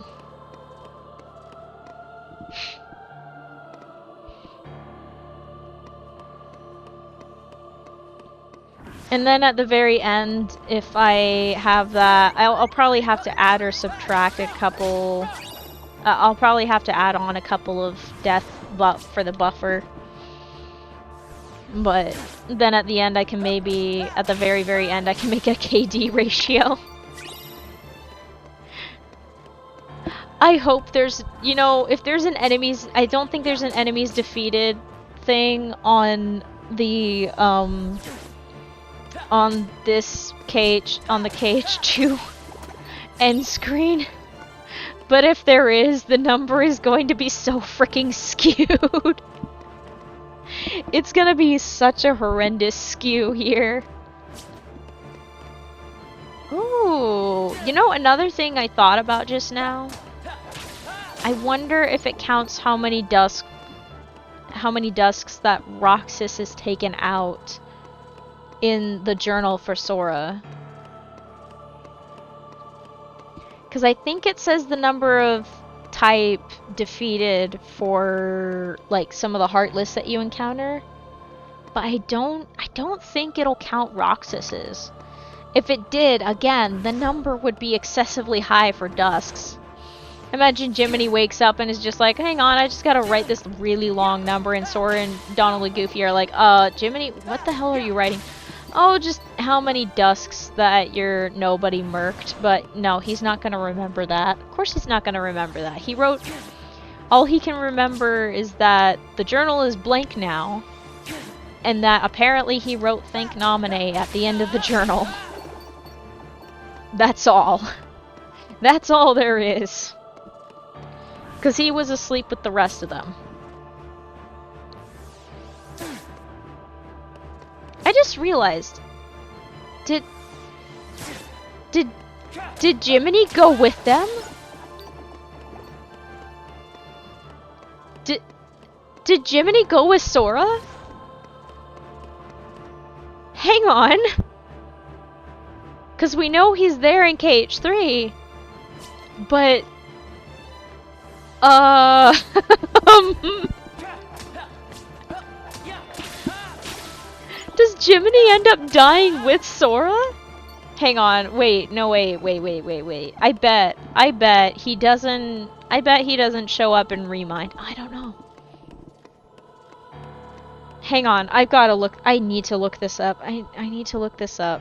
And then at the very end, if I have that, I'll probably have to add or subtract a couple... I'll probably have to add on a couple of death for the buffer. But then at the end I can maybe, at the very, very end, I can make a KD ratio. I hope there's, you know, if there's an enemies, I don't think there's an enemies defeated thing on the, on this on the KH2 end screen. But if there is, the number is going to be so freaking skewed. It's gonna be such a horrendous skew here. Ooh, you know, another thing I thought about just now? I wonder if it counts how many dusks that Roxas has taken out in the journal for Sora. Because I think it says the number of type defeated for like some of the Heartless that you encounter, but I don't think it'll count Roxas's. If it did, again, the number would be excessively high for Dusks. Imagine Jiminy wakes up and is just like, hang on, I just gotta write this really long number, and Sora and Donald and Goofy are like, Jiminy, what the hell are you writing? Oh, just how many Dusks that your nobody murked. But no, he's not gonna remember that. Of course he's not gonna remember that. He wrote... All he can remember is that the journal is blank now, and that apparently he wrote Thank Nominee at the end of the journal. That's all. That's all there is. Because he was asleep with the rest of them. I just realized, did Jiminy go with them? Did Jiminy go with Sora? Hang on. Because we know he's there in KH3. But... Does Jiminy end up dying with Sora? Hang on, wait, no, wait. I bet he doesn't show up in Remind. I don't know. Hang on, I've gotta look, I need to look this up. I need to look this up.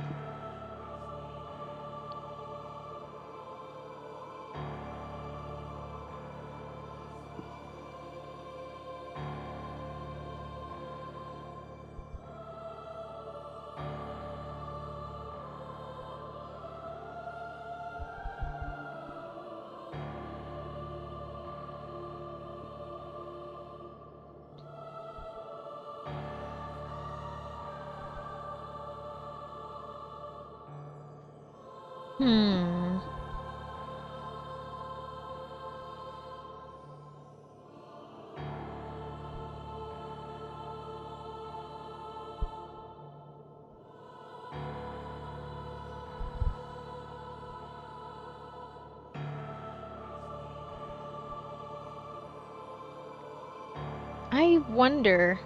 Hmm. I wonder.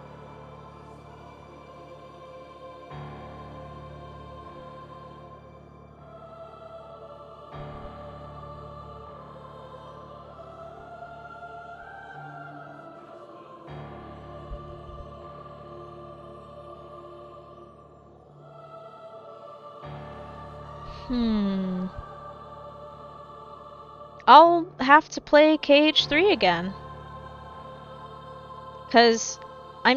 Hmm. I'll have to play KH3 again. 'Cause I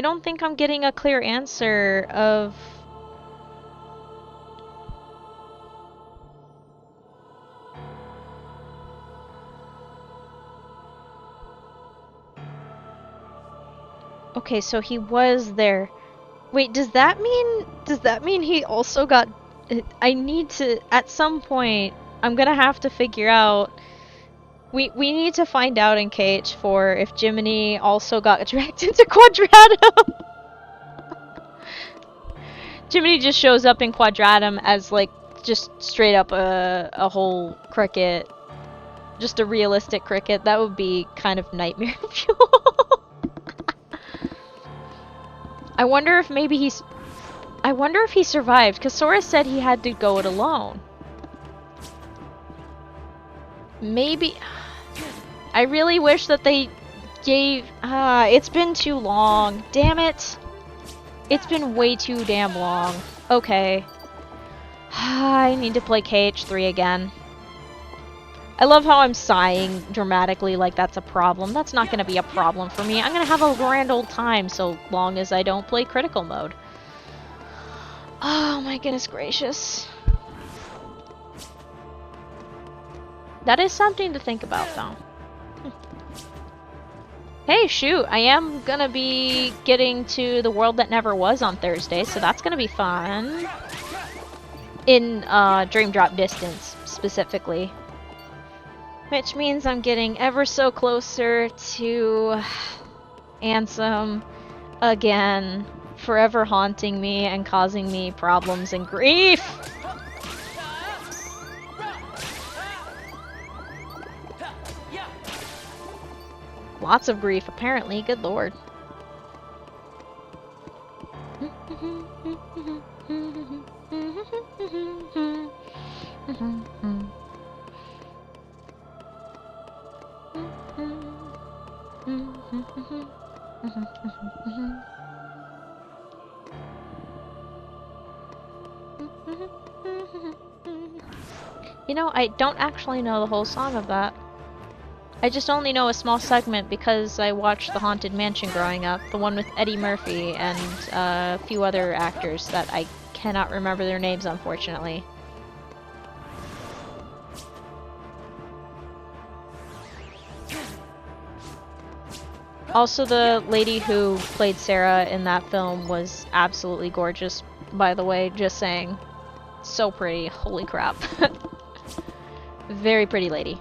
don't think I'm getting a clear answer of... Okay, so he was there. Wait, does that mean he also got... I need to, at some point, I'm gonna have to figure out... We need to find out in KH4 if Jiminy also got dragged into Quadratum. Jiminy just shows up in Quadratum as, like, just straight up a whole cricket. Just a realistic cricket. That would be kind of nightmare fuel. I wonder if maybe I wonder if he survived, because Sora said he had to go it alone. Maybe... I really wish that they gave... it's been too long. Damn it. It's been way too damn long. Okay. I need to play KH3 again. I love how I'm sighing dramatically like that's a problem. That's not going to be a problem for me. I'm going to have a grand old time so long as I don't play critical mode. Oh my goodness gracious. That is something to think about though. Hey, shoot, I am gonna be getting to the world that never was on Thursday, so that's gonna be fun. In Dream Drop Distance, specifically. Which means I'm getting ever so closer to Ansem again, forever haunting me and causing me problems and grief! Lots of grief, apparently. Good lord. You know, I don't actually know the whole song of that. I just only know a small segment because I watched The Haunted Mansion growing up, the one with Eddie Murphy and a few other actors that I cannot remember their names, unfortunately. Also, the lady who played Sarah in that film was absolutely gorgeous, by the way, just saying. So pretty, holy crap. Very pretty lady.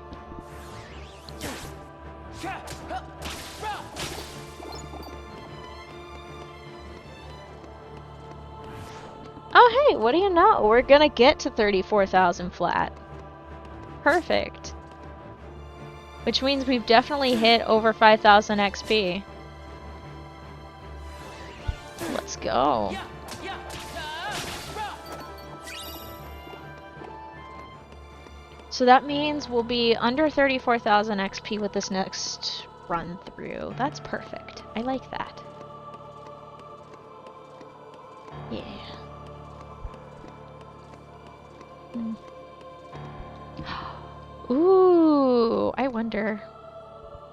Oh hey, what do you know? We're gonna get to 34,000 flat. Perfect. Which means we've definitely hit over 5,000 XP. Let's go. So that means we'll be under 34,000 XP with this next run through. That's perfect. I like that. Yeah. Ooh, I wonder.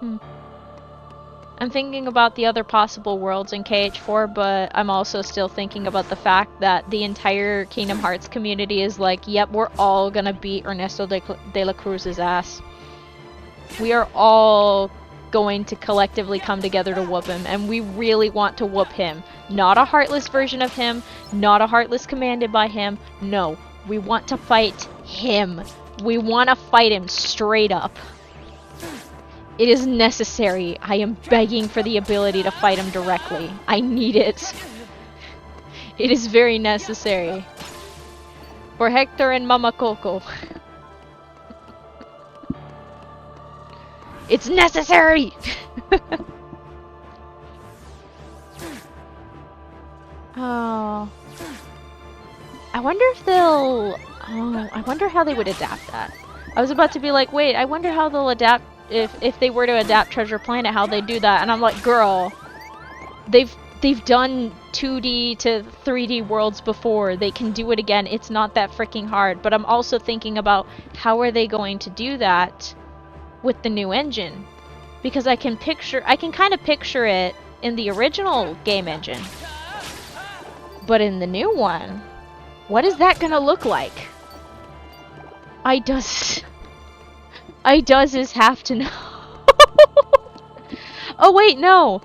I'm thinking about the other possible worlds in KH4, but I'm also still thinking about the fact that the entire Kingdom Hearts community is like, yep, we're all gonna beat Ernesto de la Cruz's ass. We are all going to collectively come together to whoop him, and we really want to whoop him. Not a Heartless version of him, not a Heartless commanded by him, no. We want to fight him. We want to fight him straight up. It is necessary. I am begging for the ability to fight him directly. I need it. It is very necessary. For Hector and Mama Coco. It's necessary! Oh. I wonder if they'll... Oh, I wonder how they would adapt that. I was about to be like, wait, I wonder how they'll adapt... If they were to adapt Treasure Planet, how they do that. And I'm like, girl, they've done 2D to 3D worlds before. They can do it again. It's not that freaking hard. But I'm also thinking about how are they going to do that with the new engine? Because I can kind of picture it in the original game engine. But in the new one, what is that gonna look like? I does is have to know. Oh wait, no,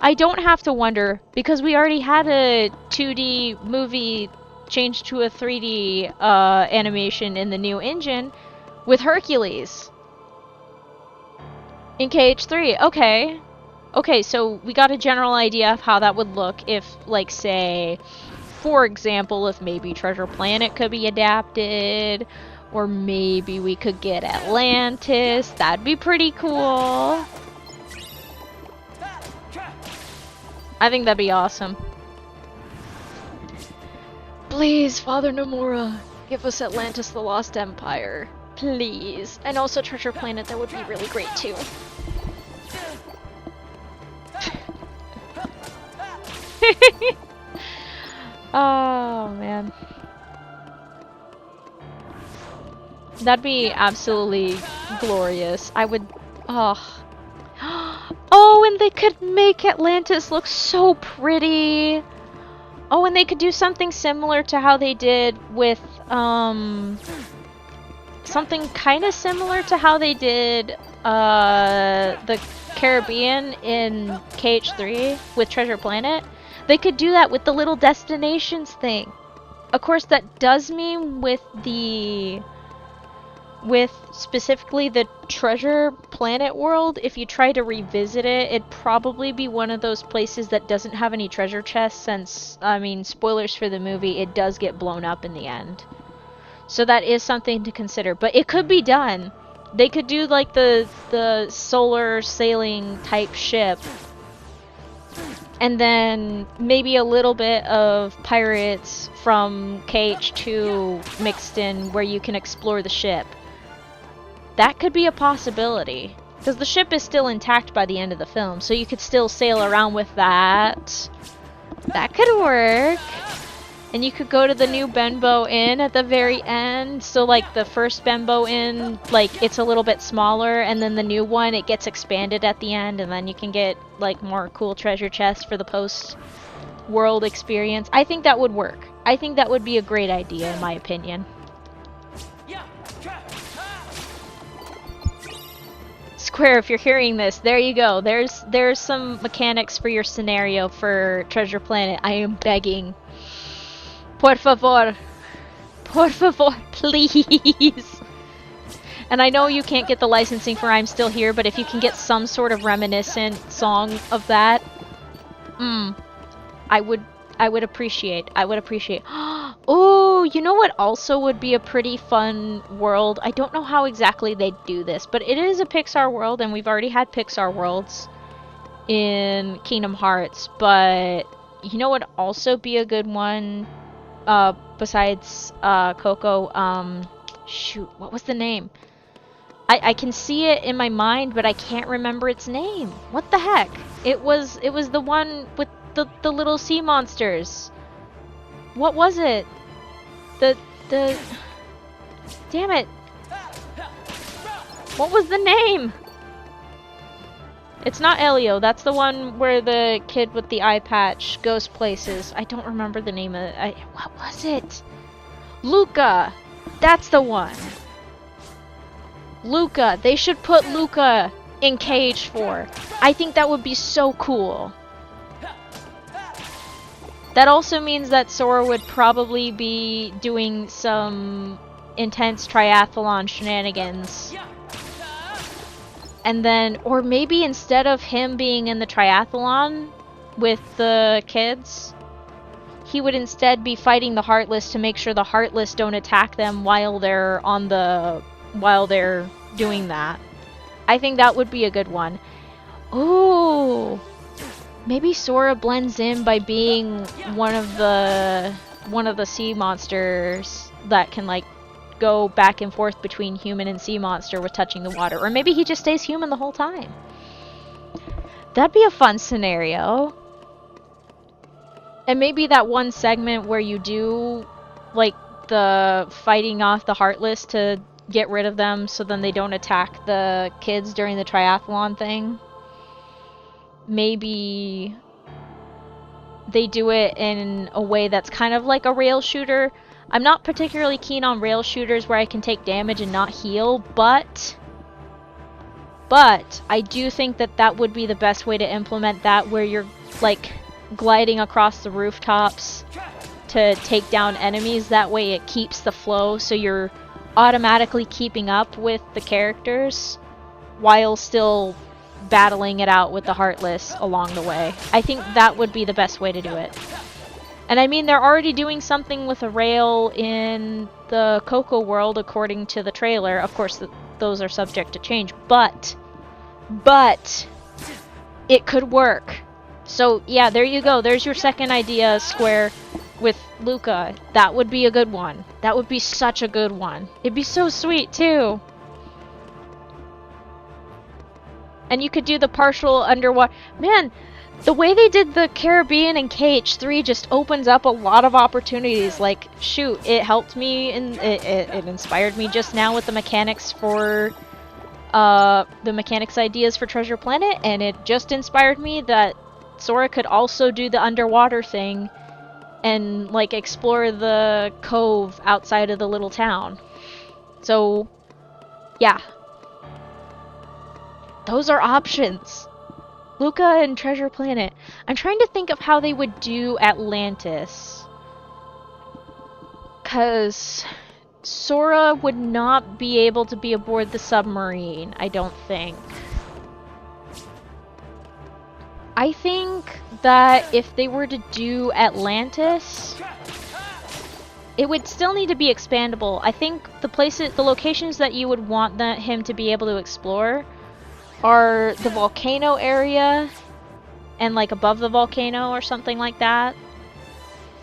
I don't have to wonder because we already had a 2D movie changed to a 3D animation in the new engine with Hercules in KH3. Okay, so we got a general idea of how that would look if, like, say, for example, if maybe Treasure Planet could be adapted, or maybe we could get Atlantis. That'd be pretty cool. I think that'd be awesome. Please, Father Nomura, give us Atlantis the Lost Empire. Please. And also Treasure Planet, that would be really great too. Oh, man. That'd be absolutely glorious. I would... Oh. Oh, and they could make Atlantis look so pretty. Oh, and they could do something similar to how they did with, something kind of similar to how they did, the Caribbean in KH3 with Treasure Planet. They could do that with the little destinations thing. Of course, that does mean with specifically the Treasure Planet world, if you try to revisit it, it'd probably be one of those places that doesn't have any treasure chests since, I mean, spoilers for the movie, it does get blown up in the end. So that is something to consider, but it could be done. They could do like the solar sailing type ship, and then maybe a little bit of Pirates from KH2 mixed in where you can explore the ship. That could be a possibility. Because the ship is still intact by the end of the film, so you could still sail around with that. That could work. And you could go to the new Benbow Inn at the very end. So like the first Benbow Inn, like it's a little bit smaller, and then the new one, it gets expanded at the end, and then you can get like more cool treasure chests for the post-world experience. I think that would work. I think that would be a great idea in my opinion. Square, if you're hearing this, there you go. There's some mechanics for your scenario for Treasure Planet. I am begging. Por favor. Por favor, please. And I know you can't get the licensing for I'm Still Here, but if you can get some sort of reminiscent song of that, I would appreciate. I would appreciate. Oh, you know what also would be a pretty fun world? I don't know how exactly they do this, but it is a Pixar world, and we've already had Pixar worlds in Kingdom Hearts, but you know what would also be a good one, besides Coco? Shoot, what was the name? I can see it in my mind, but I can't remember its name. What the heck? It was the one with the little sea monsters. What was it? The damn it. What was the name? It's not Elio. That's the one where the kid with the eye patch goes places. I don't remember the name of it. What was it? Luca. That's the one. Luca. They should put Luca in KH4. I think that would be so cool. That also means that Sora would probably be doing some intense triathlon shenanigans. And then, or maybe instead of him being in the triathlon with the kids, he would instead be fighting the Heartless to make sure the Heartless don't attack them while they're doing that. I think that would be a good one. Ooh, maybe Sora blends in by being one of the sea monsters that can like go back and forth between human and sea monster with touching the water, or maybe he just stays human the whole time. That'd be a fun scenario. And maybe that one segment where you do like the fighting off the Heartless to get rid of them so then they don't attack the kids during the triathlon thing. Maybe they do it in a way that's kind of like a rail shooter. I'm not particularly keen on rail shooters where I can take damage and not heal, but I do think that that would be the best way to implement that, where you're like gliding across the rooftops to take down enemies. That way it keeps the flow, so you're automatically keeping up with the characters while still battling it out with the Heartless along the way. I think that would be the best way to do it. And I mean, they're already doing something with a rail in the Coco world according to the trailer. Of course, those are subject to change, but it could work. So yeah, there you go. There's your second idea, Square, with Luca. That would be a good one. That would be such a good one. It'd be so sweet too. And you could do the partial underwater. Man, the way they did the Caribbean in KH3 just opens up a lot of opportunities. Like, shoot, it helped me and it inspired me just now with the mechanics for the mechanics ideas for Treasure Planet, and it just inspired me that Sora could also do the underwater thing and like explore the cove outside of the little town. So yeah, those are options. Luca and Treasure Planet. I'm trying to think of how they would do Atlantis, cause Sora would not be able to be aboard the submarine, I don't think. I think that if they were to do Atlantis, it would still need to be expandable. I think the locations that you would want him to be able to explore are the volcano area and like above the volcano or something like that.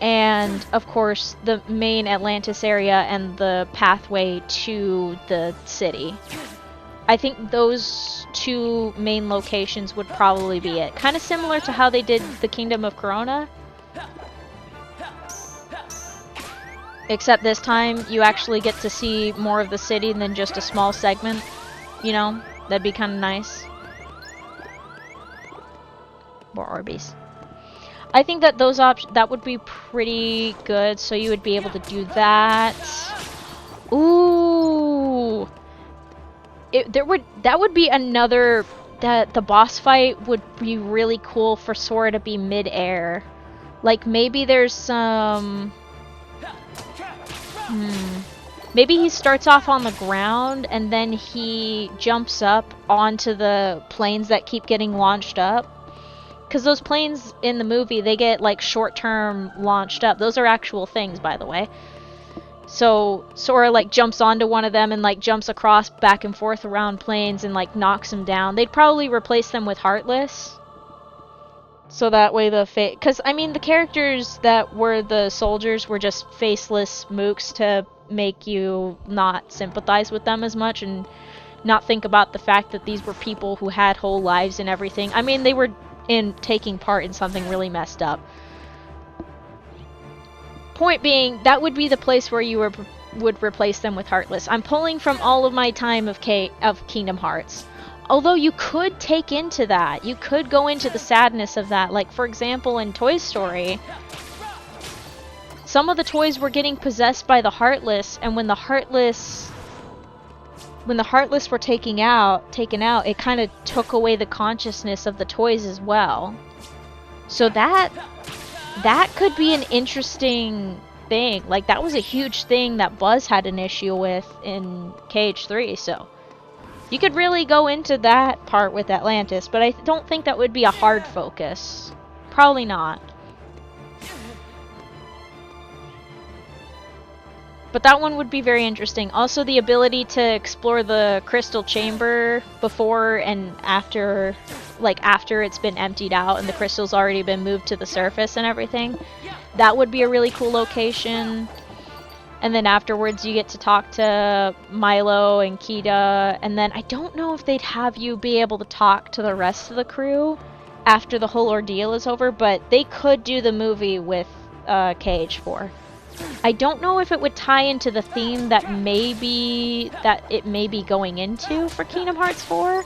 And of course the main Atlantis area and the pathway to the city. I think those two main locations would probably be it. Kind of similar to how they did the Kingdom of Corona. Except this time you actually get to see more of the city than just a small segment. You know, that'd be kind of nice. More Orbeez. I think that that would be pretty good, so you would be able to do that. Ooh. That would be another, that the boss fight would be really cool for Sora to be mid-air. Like maybe there's some maybe he starts off on the ground and then he jumps up onto the planes that keep getting launched up. Because those planes in the movie, they get like short-term launched up. Those are actual things, by the way. So Sora like jumps onto one of them and like jumps across back and forth around planes and like knocks them down. They'd probably replace them with Heartless. So that way because I mean the characters that were the soldiers were just faceless mooks to make you not sympathize with them as much and not think about the fact that these were people who had whole lives and everything. I mean, they were taking part in something really messed up. Point being, that would be the place where you would replace them with Heartless. I'm pulling from all of my time of Kingdom Hearts. Although you could take into that. You could go into the sadness of that. Like, for example, in Toy Story, some of the toys were getting possessed by the Heartless, and when the Heartless were taken out, it kind of took away the consciousness of the toys as well. So that could be an interesting thing. Like, that was a huge thing that Buzz had an issue with in KH3, so you could really go into that part with Atlantis, but I don't think that would be a hard focus. Probably not. But that one would be very interesting. Also, the ability to explore the crystal chamber before and after, like after it's been emptied out and the crystal's already been moved to the surface and everything. That would be a really cool location. And then afterwards you get to talk to Milo and Kita, and then I don't know if they'd have you be able to talk to the rest of the crew after the whole ordeal is over, but they could do the movie with KH4. I don't know if it would tie into the theme that it may be going into for Kingdom Hearts 4,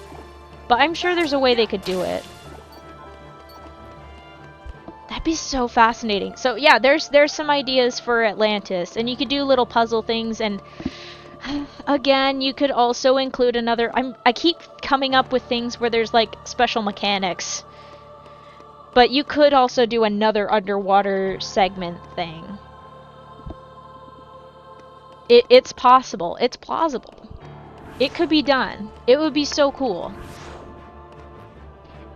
but I'm sure there's a way they could do it. That'd be so fascinating. So yeah, there's some ideas for Atlantis, and you could do little puzzle things, and again, you could also include another. I keep coming up with things where there's like special mechanics, but you could also do another underwater segment thing. It's possible. It's plausible. It could be done. It would be so cool.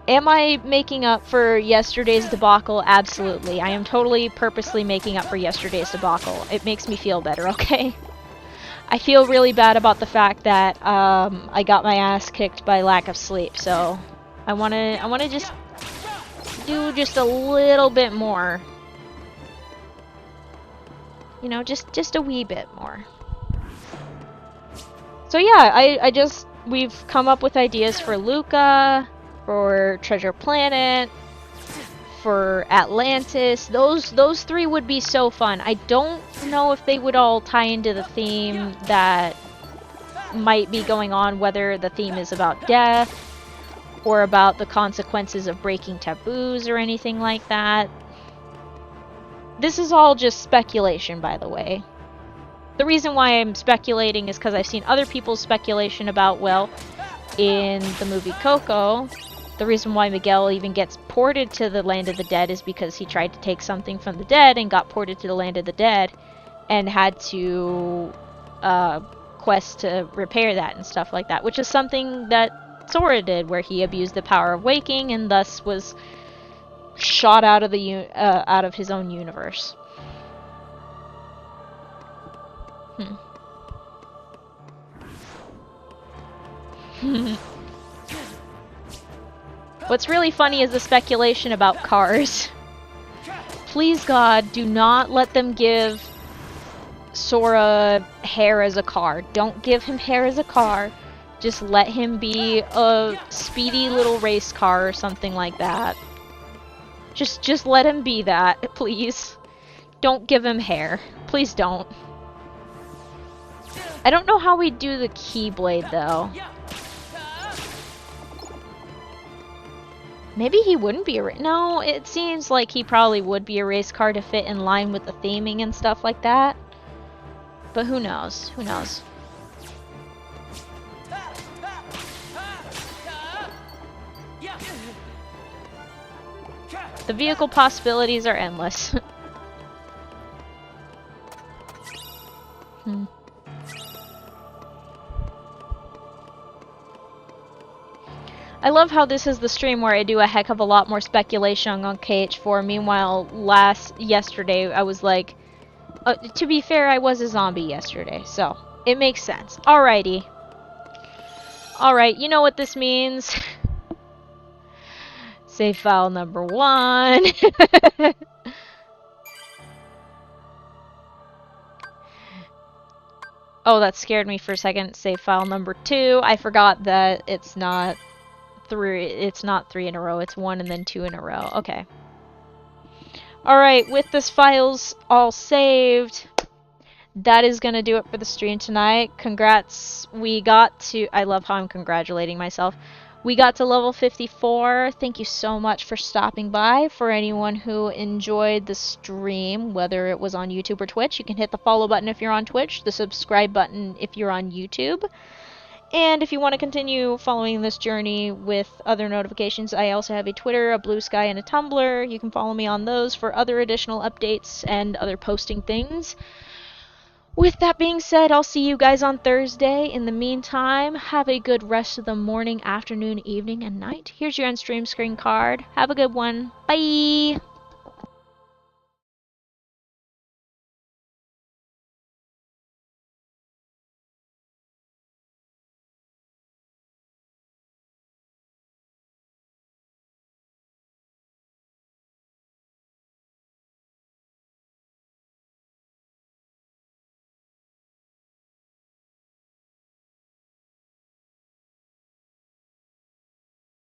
Am I making up for yesterday's debacle? Absolutely. I am totally purposely making up for yesterday's debacle. It makes me feel better, okay? I feel really bad about the fact that I got my ass kicked by lack of sleep, so I wanna just do just a little bit more. You know, just a wee bit more. So yeah, we've come up with ideas for Luca, for Treasure Planet, for Atlantis. Those three would be so fun. I don't know if they would all tie into the theme that might be going on, whether the theme is about death or about the consequences of breaking taboos or anything like that. This is all just speculation, by the way. The reason why I'm speculating is because I've seen other people's speculation about, well, in the movie Coco, the reason why Miguel even gets ported to the Land of the Dead is because he tried to take something from the dead and got ported to the Land of the Dead and had to quest to repair that and stuff like that, which is something that Sora did, where he abused the power of waking and thus was shot out of the out of his own universe. What's really funny is the speculation about cars. Please God, do not let them give Sora hair as a car. Don't give him hair as a car. Just let him be a speedy little race car or something like that. Just let him be that, please. Don't give him hair. Please don't. I don't know how we do the Keyblade though. Maybe he wouldn't be a no, it seems like he probably would be a race car to fit in line with the theming and stuff like that. But who knows? Who knows? The vehicle possibilities are endless. I love how this is the stream where I do a heck of a lot more speculation on KH4. Meanwhile, yesterday I was like, to be fair, I was a zombie yesterday, so it makes sense. Alrighty. Alright, you know what this means. Save file number 1. Oh, that scared me for a second. Save file number 2. I forgot that it's not 3 in a row, it's 1 and then 2 in a row. Okay. Alright, with this files all saved, that is gonna do it for the stream tonight. Congrats, we got to, I love how I'm congratulating myself. We got to level 54. Thank you so much for stopping by. For anyone who enjoyed the stream, whether it was on YouTube or Twitch, you can hit the follow button if you're on Twitch, the subscribe button if you're on YouTube. And if you want to continue following this journey with other notifications, I also have a Twitter, a Blue Sky, and a Tumblr. You can follow me on those for other additional updates and other posting things. With that being said, I'll see you guys on Thursday. In the meantime, have a good rest of the morning, afternoon, evening, and night. Here's your end stream screen card. Have a good one. Bye!